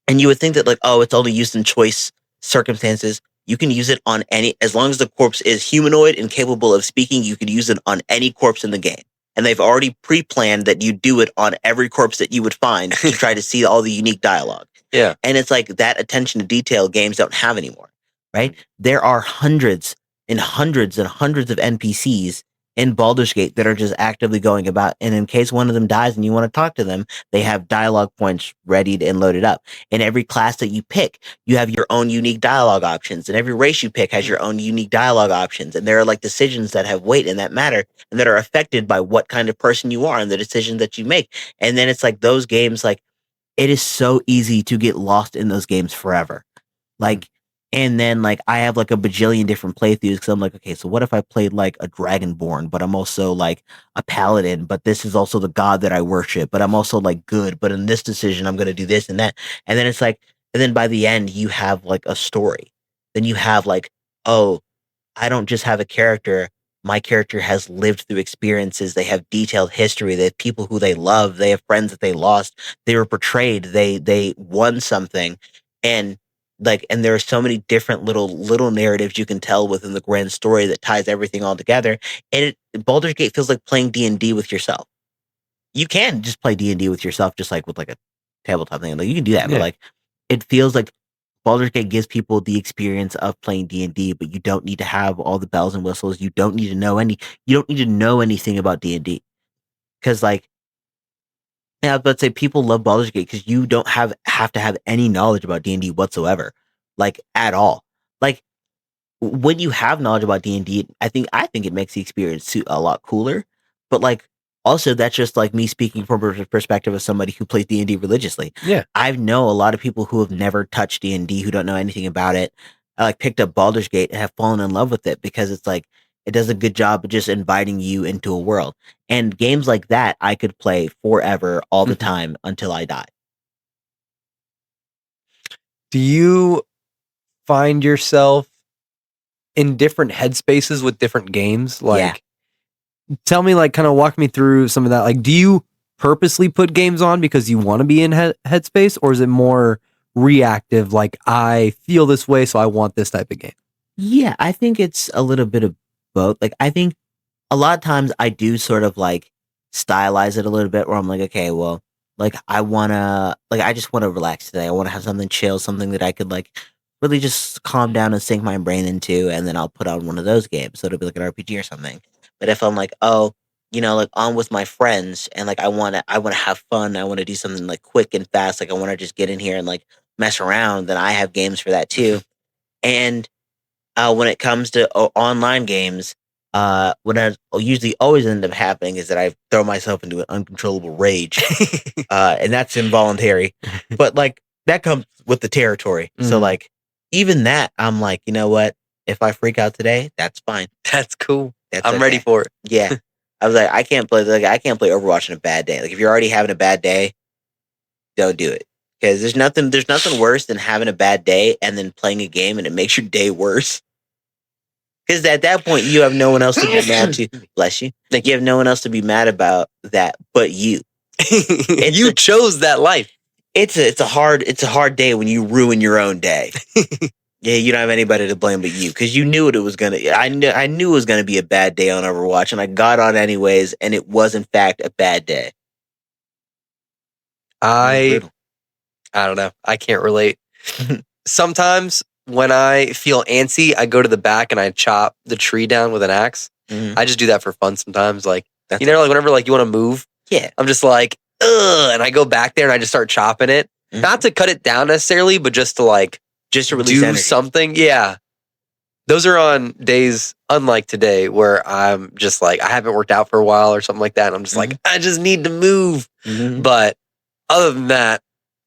And you would think that like, oh, it's only used in choice circumstances. You can use it on any, as long as the corpse is humanoid and capable of speaking, you could use it on any corpse in the game. And they've already pre-planned that you do it on every corpse that you would find to try to see all the unique dialogue. Yeah. And it's like that attention to detail games don't have anymore, right? There are hundreds and hundreds and hundreds of NPCs in Baldur's Gate that are just actively going about. And in case one of them dies and you want to talk to them, they have dialogue points ready and loaded up. In every class that you pick, you have your own unique dialogue options. And every race you pick has your own unique dialogue options. And there are like decisions that have weight and that matter and that are affected by what kind of person you are and the decisions that you make. And then it's like those games, like it is so easy to get lost in those games forever. Like, and then like I have like a bajillion different playthroughs because I'm like, okay, so what if I played like a Dragonborn, but I'm also like a paladin, but this is also the god that I worship, but I'm also like good, but in this decision I'm gonna do this and that. And then it's like, and then by the end you have like a story. Then you have like, oh, I don't just have a character. My character has lived through experiences. They have detailed history. They have people who they love. They have friends that they lost. They were betrayed. They won something, and like, and there are so many different little narratives you can tell within the grand story that ties everything all together. And Baldur's Gate feels like playing D&D with yourself. You can just play D&D with yourself, just like with like a tabletop thing. Like you can do that, but like it feels like Baldur's Gate gives people the experience of playing D&D, but you don't need to have all the bells and whistles. You don't need to know anything about D&D. Because like, yeah, I was about to say people love Baldur's Gate because you don't have to have any knowledge about D&D whatsoever. Like at all. Like when you have knowledge about D&D, I think it makes the experience a lot cooler. But like also that's just like me speaking from a perspective of somebody who plays D&D religiously. Yeah. I know a lot of people who have never touched D&D, who don't know anything about it. I like picked up Baldur's Gate and have fallen in love with it because it's like it does a good job of just inviting you into a world. And games like that I could play forever all the time until I die. Do you find yourself in different headspaces with different games? Like, tell me, like, kind of walk me through some of that. Like, do you purposely put games on because you want to be in headspace, or is it more reactive? Like, I feel this way, so I want this type of game. Yeah, I think it's a little bit of both. Like, I think a lot of times I do sort of like stylize it a little bit where I'm like, okay, well, like I just want to relax today. I want to have something chill, something that I could like really just calm down and sink my brain into, and then I'll put on one of those games. So it'll be like an RPG or something. But if I'm like, oh, like on with my friends and like I want to have fun, I want to do something like quick and fast, like I want to just get in here and like mess around, then I have games for that too. And when it comes to online games, what I usually always end up happening is that I throw myself into an uncontrollable rage, and that's involuntary. But like that comes with the territory. So like even that, I'm like, you know what? If I freak out today, that's fine. That's cool. I'm okay. ready for it. Yeah, I was like, I can't play Overwatch on a bad day. Like if you're already having a bad day, don't do it. Because there's nothing worse than having a bad day and then playing a game and it makes your day worse. Because at that point, you have no one else to be mad to. Bless you. Like you have no one else to be mad about that but you. You chose that life. It's a hard day when you ruin your own day. Yeah, you don't have anybody to blame but you because you knew it was gonna. I knew it was gonna be a bad day on Overwatch, and I got on anyways, and it was in fact a bad day. I don't know. I can't relate. Sometimes when I feel antsy, I go to the back and I chop the tree down with an axe. I just do that for fun sometimes. Like, like whenever like you want to move, I'm just like, ugh, and I go back there and I just start chopping it. Not to cut it down necessarily, but just to like, to release do energy. something. Yeah. Those are on days unlike today where I'm just like, I haven't worked out for a while or something like that. And I'm just like, I just need to move. But other than that,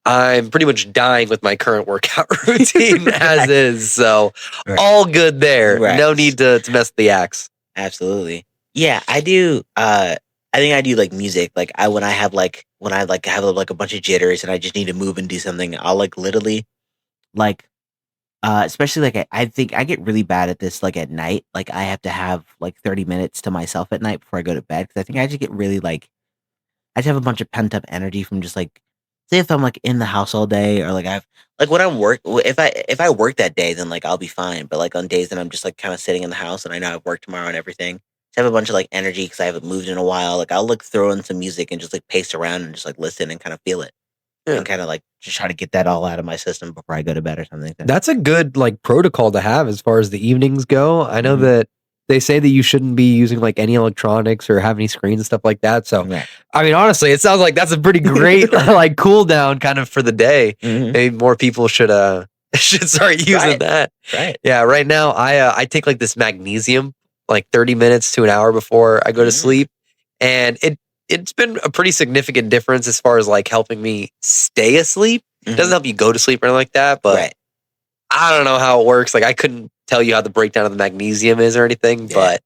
I'm pretty much dying with my current workout routine as is. So all good there. No need to mess with the axe. Absolutely. Yeah, I do. I think I do like music. Like when I have like a bunch of jitters and I just need to move and do something, I'll like literally like especially like I think I get really bad at this like at night. Like I have to have like 30 minutes to myself at night before I go to bed because I think I just get really like I just have a bunch of pent up energy from just like say if I'm like in the house all day or like I've like when I'm if I work that day then like I'll be fine. But like on days that I'm just like kind of sitting in the house and I know I've worked tomorrow and everything, I have a bunch of like energy because I haven't moved in a while. Like I'll like throw in some music and just like pace around and just like listen and kind of feel it. and kind of like just try to get that all out of my system before I go to bed or something like that. That's a good like protocol to have as far as the evenings go. I know that they say that you shouldn't be using like any electronics or have any screens and stuff like that. So, I mean, honestly, it sounds like that's a pretty great like cool down kind of for the day. Maybe more people should start using that. Right. Yeah. Right now, I take like this magnesium like 30 minutes to an hour before I go to sleep, and it's been a pretty significant difference as far as like helping me stay asleep. It doesn't help you go to sleep or anything like that, but I don't know how it works. Like I couldn't tell you how the breakdown of the magnesium is or anything, but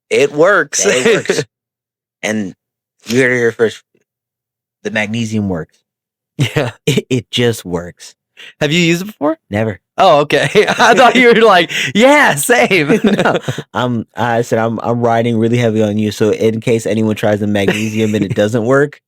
it works. It works. And you heard it here first. The magnesium works. Yeah. It just works. Have you used it before? Never. Oh, okay. I thought you were like, yeah, same. No, I said I'm riding really heavy on you. So in case anyone tries the magnesium and it doesn't work,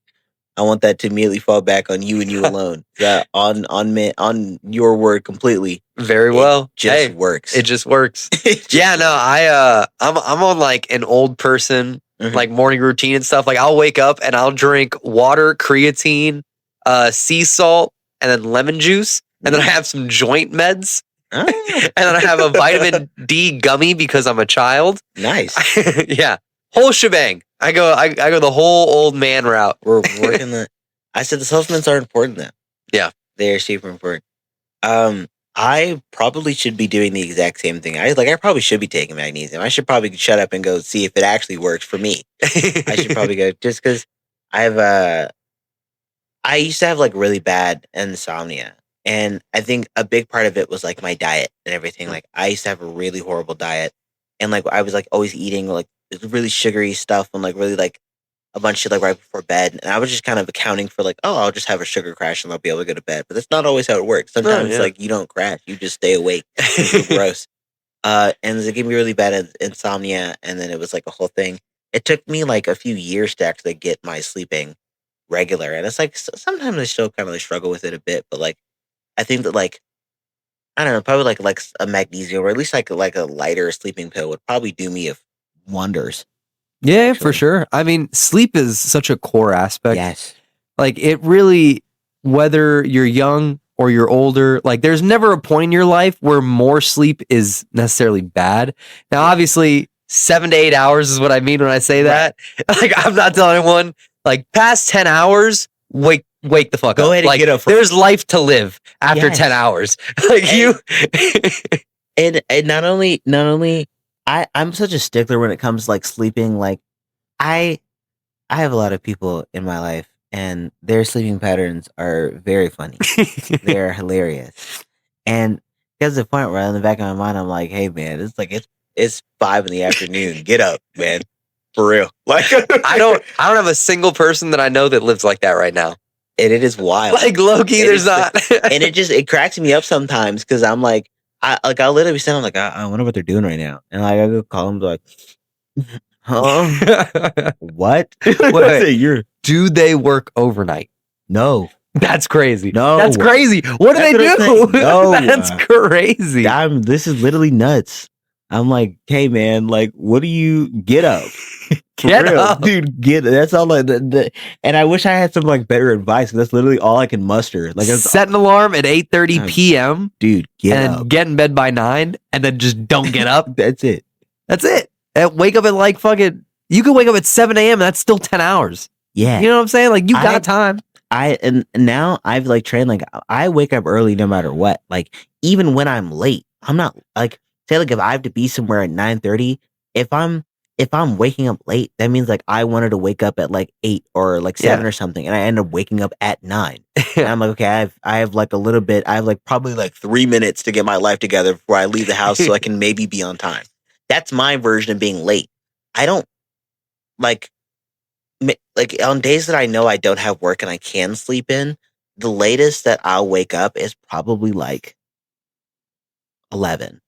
I want that to immediately fall back on you and you alone. On your word completely. Very well. It just works. It just works. Yeah, no, I'm on like an old person like morning routine and stuff. Like I'll wake up and I'll drink water, creatine, sea salt, and then lemon juice. And then I have some joint meds. And then I have a vitamin D gummy because I'm a child. Nice. Yeah. Whole shebang. I go the whole old man route. We're working the. I said the supplements are important though. Yeah. They're super important. I probably should be doing the exact same thing. I probably should be taking magnesium. I should probably shut up and go see if it actually works for me. I should probably go just because I used to have like really bad insomnia. And I think a big part of it was like my diet and everything. Like I used to have a really horrible diet. And like I was like always eating like really sugary stuff and like really like a bunch of shit like right before bed. And I was just kind of accounting for like, oh, I'll just have a sugar crash and I'll be able to go to bed. But that's not always how it works. Sometimes like you don't crash, you just stay awake. It's gross. And it gave me really bad insomnia. And then it was like a whole thing. It took me like a few years to actually get my sleeping regular. And it's like sometimes I still kind of like struggle with it a bit, but like I think that like I don't know, probably like a magnesium or at least like a lighter sleeping pill would probably do me wonders. Yeah, actually. For sure. I mean, sleep is such a core aspect. Yes. Like it really, whether you're young or you're older, like there's never a point in your life where more sleep is necessarily bad. Now, obviously 7 to 8 hours is what I mean when I say that. Like I'm not telling anyone like past 10 hours, wake the fuck up. Go ahead and like, get up. There's life to live after 10 hours. Like and not only I'm such a stickler when it comes to like sleeping. Like I have a lot of people in my life and their sleeping patterns are very funny. They're hilarious. And there's a point where in the back of my mind I'm like, hey man, it's 5 p.m. Get up, man. For real. Like I don't have a single person that I know that lives like that right now. And it is wild. Like Loki, there's not. And it cracks me up sometimes because I'm like, I'll literally be sitting, I'm like, I wonder what they're doing right now. And like I go call them like, huh? What? Do they work overnight? No. That's crazy. No. That's crazy. What do they do? No. That's crazy. This is literally nuts. I'm like, hey man, like, what do you get up? Get up, dude. That's all. And I wish I had some like better advice. That's literally all I can muster. Like, set an alarm at 8:30 p.m. Dude, get in bed by 9, and then just don't get up. That's it. And wake up at like fucking. You can wake up at 7 a.m. and that's still 10 hours. Yeah, you know what I'm saying? Like you got time. And now I've like trained. Like I wake up early no matter what. Like even when I'm late, I'm not like. Say like if I have to be somewhere at 9:30, if I'm waking up late, that means like I wanted to wake up at like 8 or like 7 or something, and I end up waking up at 9. And I'm like, okay, I have like a little bit, I have like probably like 3 minutes to get my life together before I leave the house so I can maybe be on time. That's my version of being late. I don't like on days that I know I don't have work and I can sleep in, the latest that I'll wake up is probably like 11.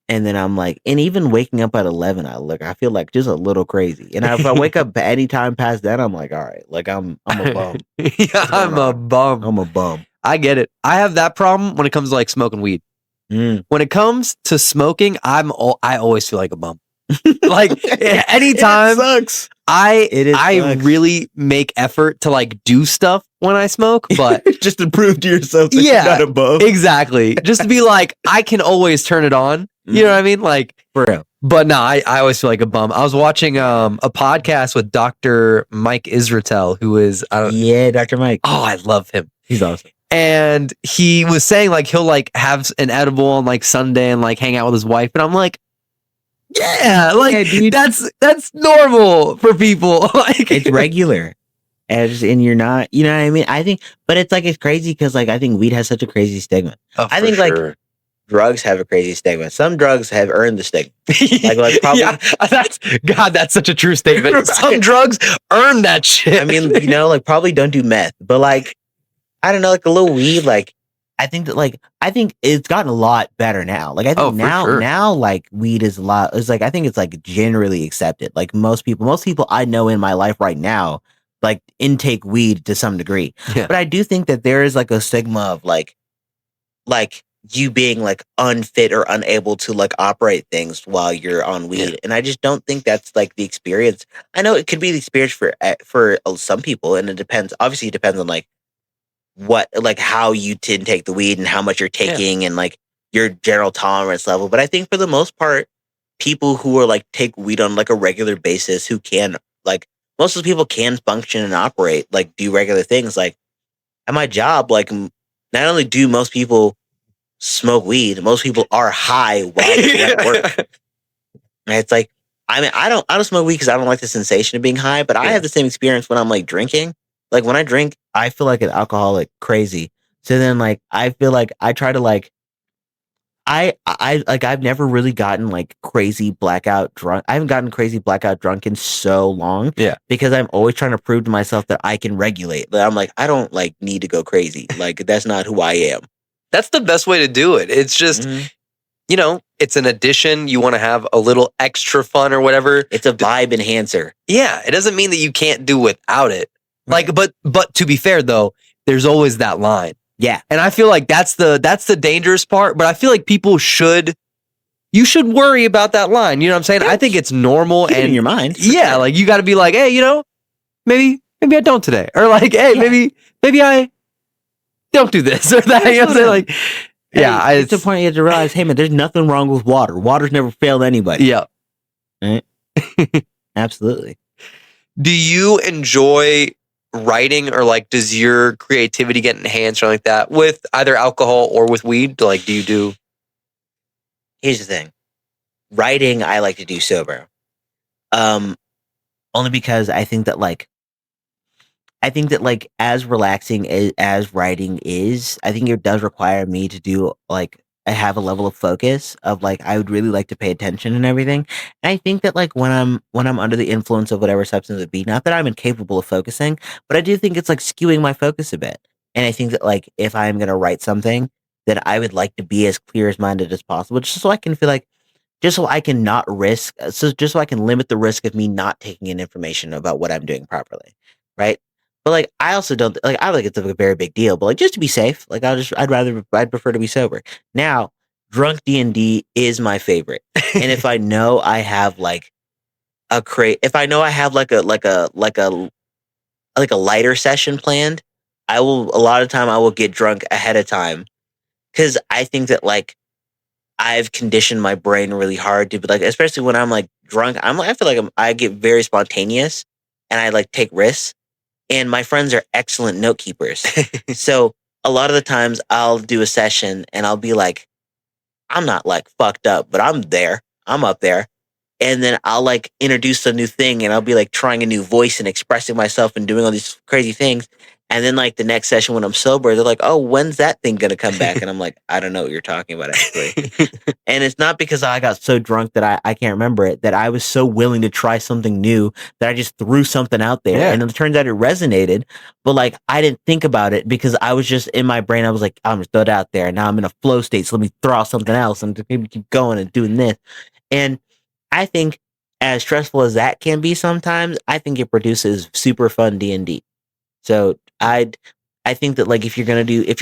And then I'm like, and even waking up at 11, I feel like just a little crazy. And if I wake up any time past that, I'm like, all right, like I'm a bum. Yeah, I'm a bum. I'm a bum. I get it. I have that problem when it comes to like smoking weed. When it comes to smoking, I always feel like a bum. Like anytime sucks. I sucks. really make effort to like do stuff when I smoke, but just to prove to yourself that Yeah, you're not above. exactly. Just to be like, I can always turn it on. You know what I mean? Like, For real. but no, I always feel like a bum. I was watching a podcast with Dr. Mike Israetel, who is Yeah, Dr. Mike. oh, I love him. He's awesome. And he was saying like he'll like have an edible on like Sunday and like hang out with his wife, and I'm like, yeah, like Yeah, dude. that's normal for people. Like It's regular. And you're not, you know what I mean? I think, but it's like, it's crazy because like, I think weed has such a crazy stigma. Oh, I think like drugs have a crazy stigma. Some drugs have earned the stigma. Like probably. Yeah, that's such a true statement. Some drugs earn that shit. I mean, you know, like probably don't do meth, but like, I don't know, like a little weed, like I think it's gotten a lot better now. Like I think now like weed is a lot. It's like I think it's like generally accepted. Like most people I know in my life right now, like intake weed to some degree. Yeah. But I do think that there is like a stigma of like you being like unfit or unable to like operate things while you're on weed. Yeah. And I just don't think that's like the experience. I know it could be the experience for some people, and it depends. Obviously, it depends on like what, like how you intake the weed and how much you're taking and like your general tolerance level. But I think for the most part, people who are like take weed on like a regular basis, who can like most of the people can function and operate, like do regular things. Like at my job, like not only do most people smoke weed, most people are high while they're at work. And it's like, I mean, I don't smoke weed because I don't like the sensation of being high, but I have the same experience when I'm like drinking. Like when I drink, I feel like an alcoholic crazy. So then like I feel like I try to like I like I've never really gotten like crazy blackout drunk. I haven't gotten crazy blackout drunk in so long. Yeah. Because I'm always trying to prove to myself that I can regulate. but I'm like, I don't like need to go crazy. Like that's not who I am. That's the best way to do it. It's just, you know, it's an addition. You want to have a little extra fun or whatever. It's a vibe enhancer. Yeah, it doesn't mean that you can't do without it. like, but to be fair though, there's always that line. Yeah. And I feel like that's the dangerous part, but I feel like you should worry about that line. You know what I'm saying? I think it's normal Keep it and in your mind. yeah, like you got to be like, hey, you know, maybe I don't today, or like, hey, maybe I don't do this or that. You know what I'm saying? Like, yeah, It's the point you have to realize, hey man, there's nothing wrong with water. Water's never failed anybody. Yeah. Right? Absolutely. Do you enjoy writing, or like does your creativity get enhanced or like that with either alcohol or with weed? Like, do you do? Here's the thing. Writing, I like to do sober. Only because I think that like as relaxing as writing is, I think it does require me to do like I have a level of focus of like I would really like to pay attention and everything. And I think that like when I'm under the influence of whatever substance it be, not that I'm incapable of focusing, but I do think it's like skewing my focus a bit. And I think that like if I'm gonna write something, then I would like to be as clear as minded as possible, just so I can feel like just so I can not risk just so I can limit the risk of me not taking in information about what I'm doing properly. Right. But like I also don't like I like it's a very big deal, but like just to be safe, like I'd prefer to be sober. Now, drunk D&D is my favorite. And if I know I have like if I know I have like a lighter session planned, a lot of time I will get drunk ahead of time, cuz I think that like I've conditioned my brain really hard to be like, especially when I'm like drunk, I feel like I get very spontaneous and I like take risks. And my friends are excellent note keepers. So a lot of the times I'll do a session and I'll be like, I'm not like fucked up, but I'm there. I'm up there. And then I'll like introduce a new thing and I'll be like trying a new voice and expressing myself and doing all these crazy things. And then like the next session when I'm sober, they're like, oh, when's that thing going to come back? And I'm like, I don't know what you're talking about actually. And it's not because I got so drunk that I can't remember it, that I was so willing to try something new that I just threw something out there. Yeah. And it turns out it resonated, but like I didn't think about it because I was just in my brain. I was like, I'm just throw it out there. Now I'm in a flow state. So let me throw out something else and maybe keep going and doing this. And I think as stressful as that can be sometimes, I think it produces super fun D&D. So I think that like if you're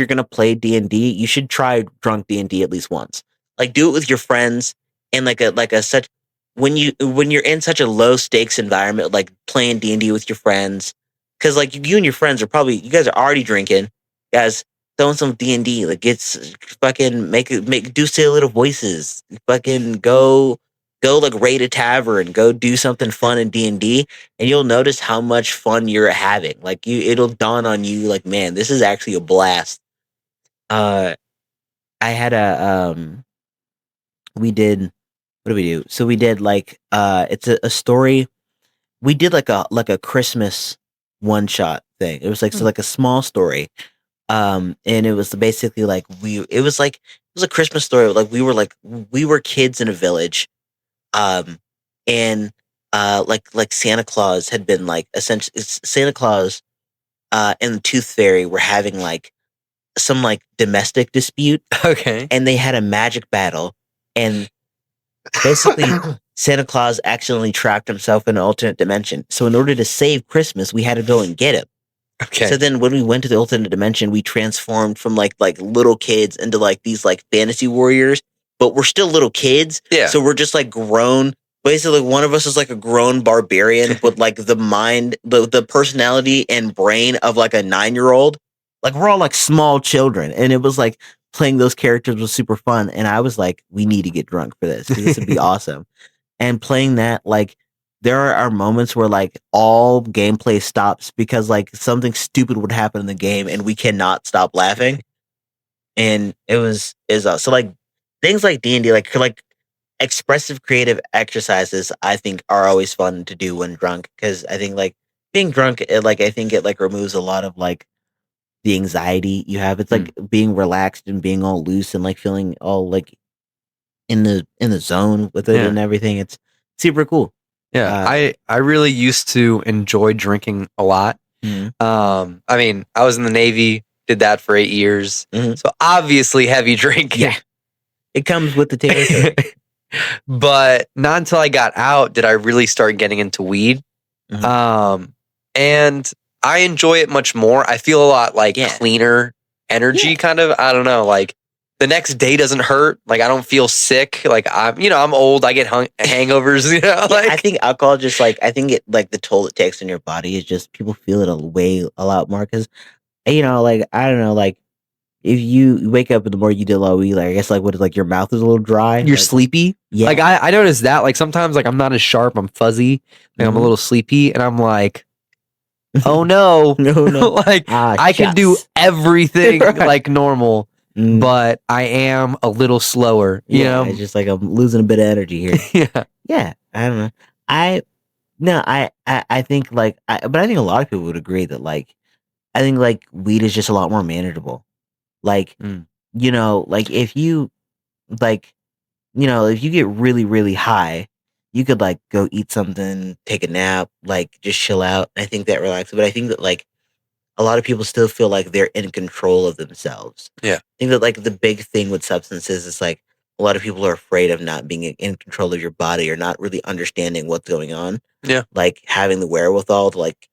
gonna play D&D, you should try drunk D&D at least once. Like do it with your friends in like a such when you're in such a low stakes environment, like playing D&D with your friends, because like you and your friends are probably, you guys are already drinking, guys throwing some D&D, like it's fucking do silly little voices, fucking go like raid a tavern, go do something fun in D&D, and you'll notice how much fun you're having. Like it'll dawn on you, like, man, this is actually a blast. I had we did, what did we do? So we did like it's a story. We did like a Christmas one shot thing. It was like so like a small story. And it was basically like it was a Christmas story. Like we were kids in a village. And like Santa Claus had been like essentially Santa Claus and the Tooth Fairy were having like some like domestic dispute. Okay. And they had a magic battle, and basically Santa Claus accidentally trapped himself in an alternate dimension. So in order to save Christmas, we had to go and get him. Okay. So then when we went to the alternate dimension, we transformed from like little kids into like these like fantasy warriors, but we're still little kids. Yeah. So we're just like grown. Basically, one of us is like a grown barbarian with like the mind, the personality and brain of like a 9-year-old. Like we're all like small children, and it was like playing those characters was super fun. And I was like, we need to get drunk for this. This would be awesome. And playing that, like, there are moments where like all gameplay stops because like something stupid would happen in the game, and we cannot stop laughing. And is so like things like D&D, like expressive creative exercises, I think are always fun to do when drunk, because I think like being drunk, I think it like removes a lot of like the anxiety you have. It's like being relaxed and being all loose and like feeling all like in the zone with it and everything. It's super cool. Yeah, I really used to enjoy drinking a lot. I mean, I was in the Navy, did that for 8 years, so obviously heavy drinking. Yeah, it comes with the territory. But not until I got out did I really start getting into weed. And I enjoy it much more. I feel a lot like cleaner energy, kind of. I don't know, like the next day doesn't hurt. Like I don't feel sick. Like I'm old. I get hangovers. Like I think alcohol just like, I think it like the toll it takes on your body is just people feel it a lot more, because like I don't know, like if you wake up in the morning, you did a lot of weed, like I guess like what is like your mouth is a little dry, you're like, sleepy. Yeah, like I noticed that like sometimes like I'm not as sharp. I'm fuzzy. Like I'm a little sleepy, and I'm like, oh no, no. Like I can do everything like normal. But I am a little slower, you know. It's just like I'm losing a bit of energy here. Yeah. I don't know. I think like, but I think a lot of people would agree that like, I think like weed is just a lot more manageable. Like, like if you like, if you get really, really high, you could like go eat something, take a nap, like just chill out. I think that relaxes. But I think that like, a lot of people still feel like they're in control of themselves. Yeah. I think that like the big thing with substances is like a lot of people are afraid of not being in control of your body or not really understanding what's going on. Yeah. Like having the wherewithal to like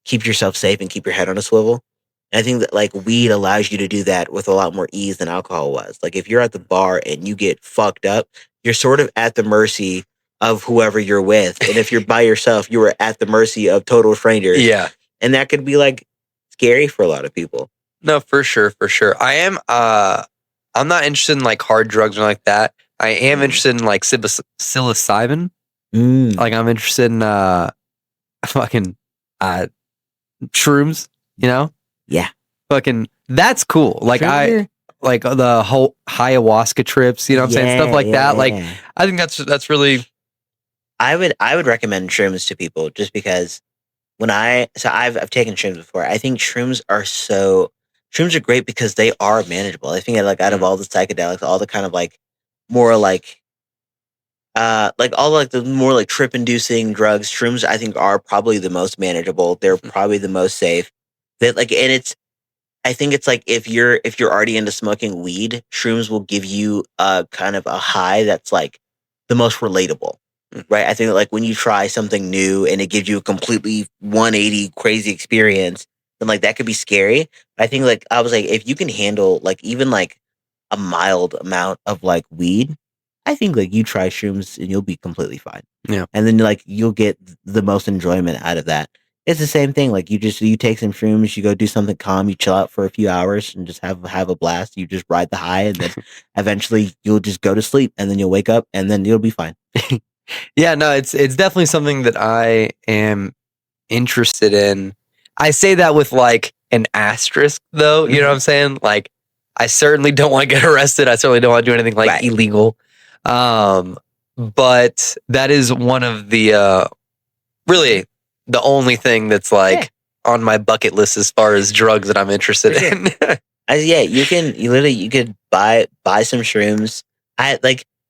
keep yourself safe and keep your head on a swivel. And I think that like weed allows you to do that with a lot more ease than alcohol was. Like if you're at the bar and you get fucked up, you're sort of at the mercy of whoever you're with. And if you're by yourself, you are at the mercy of total strangers. Yeah. And that could be like scary for a lot of people. No, for sure. I am I'm not interested in like hard drugs or like that. I am interested in like psilocybin. Like I'm interested in fucking shrooms, Yeah. Fucking that's cool. Like Sure. like the whole ayahuasca trips, what I'm saying? Stuff like that. Like I think that's really I would recommend shrooms to people just because I've taken shrooms before. I think shrooms are great because they are manageable. I think like out of all the psychedelics, all the kind of like more like all like the more like trip inducing drugs, shrooms I think are probably the most manageable. They're probably the most safe. That like, and I think it's like if you're already into smoking weed, shrooms will give you a kind of a high that's like the most relatable. Right. I think that like when you try something new and it gives you a completely 180 crazy experience, then like that could be scary. I think like I was like, if you can handle like even like a mild amount of like weed, I think like you try shrooms and you'll be completely fine. Yeah. And then like you'll get the most enjoyment out of that. It's the same thing. Like you take some shrooms, you go do something calm, you chill out for a few hours and just have a blast. You just ride the high, and then eventually you'll just go to sleep, and then you'll wake up, and then you'll be fine. Yeah, no, it's definitely something that I am interested in. I say that with like an asterisk, though. You know what I'm saying? Like, I certainly don't want to get arrested. I certainly don't want to do anything like illegal. But that is one of the really the only thing that's like on my bucket list as far as drugs that I'm interested in. You could buy some shrooms.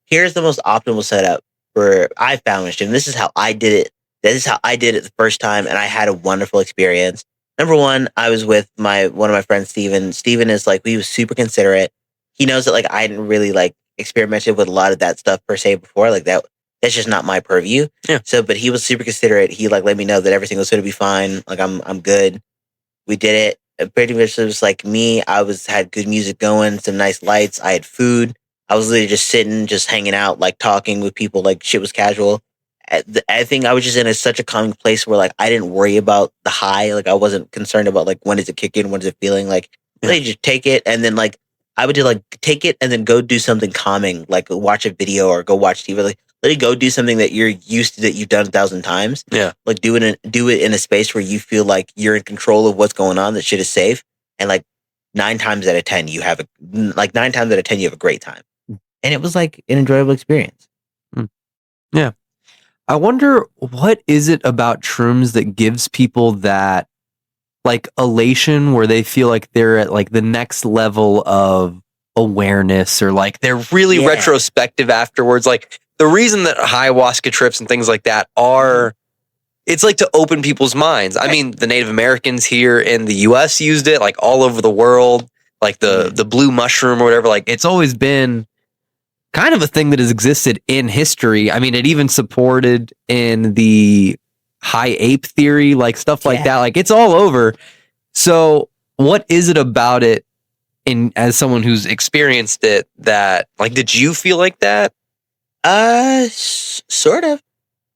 Here's the most optimal setup for I found with shrooms. This is how I did it. This is how I did it the first time, and I had a wonderful experience. Number one, I was with one of my friends, Steven. Steven is like, he was super considerate. He knows that like I hadn't really like experimented with a lot of that stuff per se before. Like that's just not my purview. Yeah. So, but he was super considerate. He like let me know that everything was going to be fine. Like I'm good. We did it. Pretty much it was like me. I had good music going, some nice lights. I had food. I was literally just sitting, just hanging out, like talking with people, like shit was casual. I think I was just in such a calming place where like I didn't worry about the high. Like I wasn't concerned about like when is it kicking, when is it feeling. Like they just take it, and then like I would do like take it and then go do something calming, like watch a video or go watch TV. Like let it go do something that you're used to, that you've done 1,000 times. Yeah, like do it in a space where you feel like you're in control of what's going on. That shit is safe, and like 9 times out of 10 you have a great time, and it was like an enjoyable experience. Yeah. I wonder, what is it about shrooms that gives people that like elation where they feel like they're at like the next level of awareness, or like they're really retrospective afterwards? Like the reason that ayahuasca trips and things like that are, it's like to open people's minds. I mean, the Native Americans here in the US used it, like all over the world, like the blue mushroom or whatever. Like it's always been kind of a thing that has existed in history. I mean, it even supported in the high ape theory, like stuff like that. Like it's all over. So what is it about it, as someone who's experienced it, that like, did you feel like that? Sort of.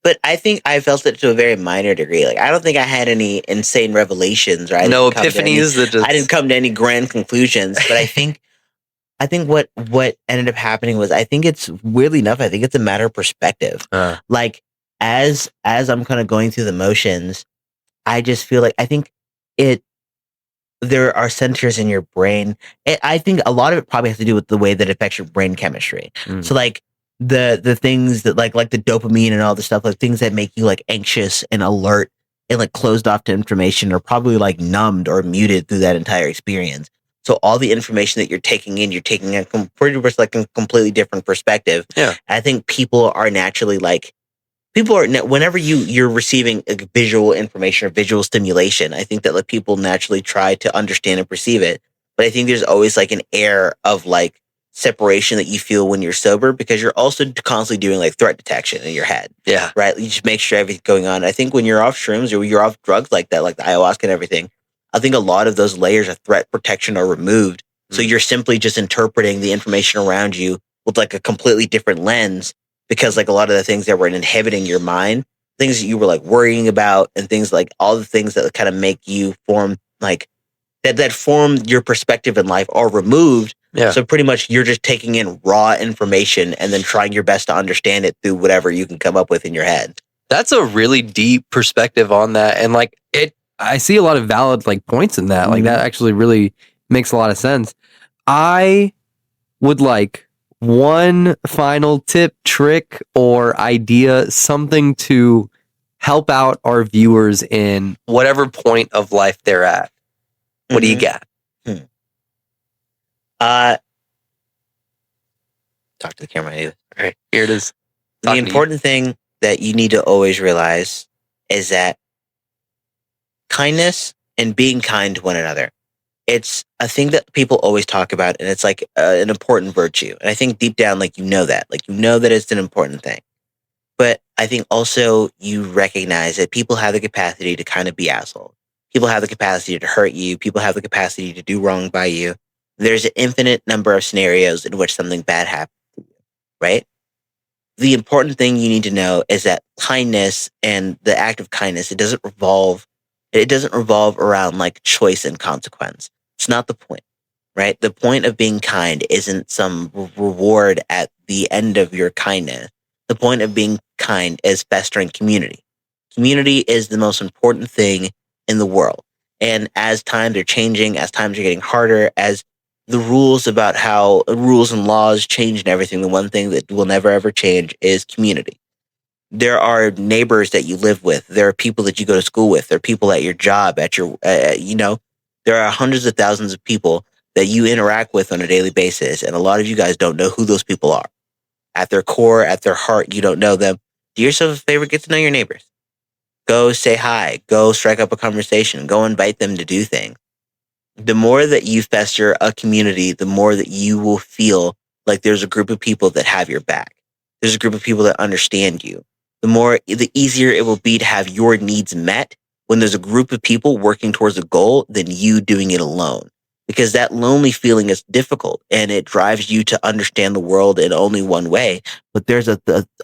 But I think I felt it to a very minor degree. Like I don't think I had any insane revelations, right? No epiphanies. I didn't come to any grand conclusions. But I think what ended up happening was, I think it's weirdly enough, I think it's a matter of perspective. Like as I'm kind of going through the motions, I just feel like I think there are centers in your brain. I think a lot of it probably has to do with the way that it affects your brain chemistry. So like the things that like the dopamine and all the stuff, like things that make you like anxious and alert and like closed off to information, are probably like numbed or muted through that entire experience. So all the information that you're taking in pretty much like a completely different perspective. Yeah. I think people are naturally like, whenever you're receiving like visual information or visual stimulation, I think that like people naturally try to understand and perceive it. But I think there's always like an air of like separation that you feel when you're sober, because you're also constantly doing like threat detection in your head. Yeah. Right. You just make sure everything's going on. I think when you're off shrooms or you're off drugs like that, like the ayahuasca and everything, I think a lot of those layers of threat protection are removed. So you're simply just interpreting the information around you with like a completely different lens, because like a lot of the things that were inhibiting your mind, things that you were like worrying about, and things like all the things that kind of make you form like that form your perspective in life are removed. Yeah. So pretty much you're just taking in raw information and then trying your best to understand it through whatever you can come up with in your head. That's a really deep perspective on that. And like I see a lot of valid like points in that. Like that actually really makes a lot of sense. I would like one final tip, trick, or idea, something to help out our viewers in whatever point of life they're at. What do you got? Talk to the camera. All right, here it is. The important thing that you need to always realize is that kindness and being kind to one another, it's a thing that people always talk about, and it's like an important virtue. And I think deep down, like, you know that it's an important thing. But I think also you recognize that people have the capacity to kind of be assholes. People have the capacity to hurt you. People have the capacity to do wrong by you. There's an infinite number of scenarios in which something bad happens to you, right? the important thing you need to know is that kindness and the act of kindness, it doesn't revolve around like choice and consequence. It's not the point, right? The point of being kind isn't some reward at the end of your kindness. The point of being kind is fostering community. Community is the most important thing in the world. And as times are changing, as times are getting harder, as the rules about how rules and laws change and everything, the one thing that will never ever change is community. There are neighbors that you live with. There are people that you go to school with. There are people at your job, at your, there are hundreds of thousands of people that you interact with on a daily basis. And a lot of you guys don't know who those people are. At their core, at their heart, you don't know them. Do yourself a favor, get to know your neighbors. Go say hi. Go strike up a conversation. Go invite them to do things. The more that you fester a community, the more that you will feel like there's a group of people that have your back. There's a group of people that understand you. The easier it will be to have your needs met when there's a group of people working towards a goal than you doing it alone. Because that lonely feeling is difficult and it drives you to understand the world in only one way. But there's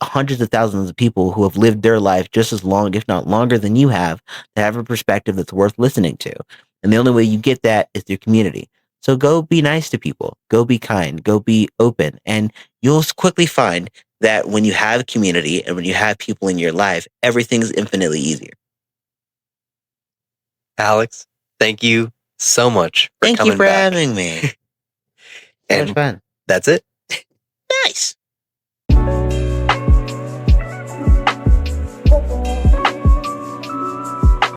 hundreds of thousands of people who have lived their life just as long, if not longer than you have, to have a perspective that's worth listening to. And the only way you get that is through community. So go be nice to people. Go be kind. Go be open. And you'll quickly find that when you have community and when you have people in your life, everything's infinitely easier. Alex, thank you so much for Thank coming you for back. having me. So And much fun. that's it.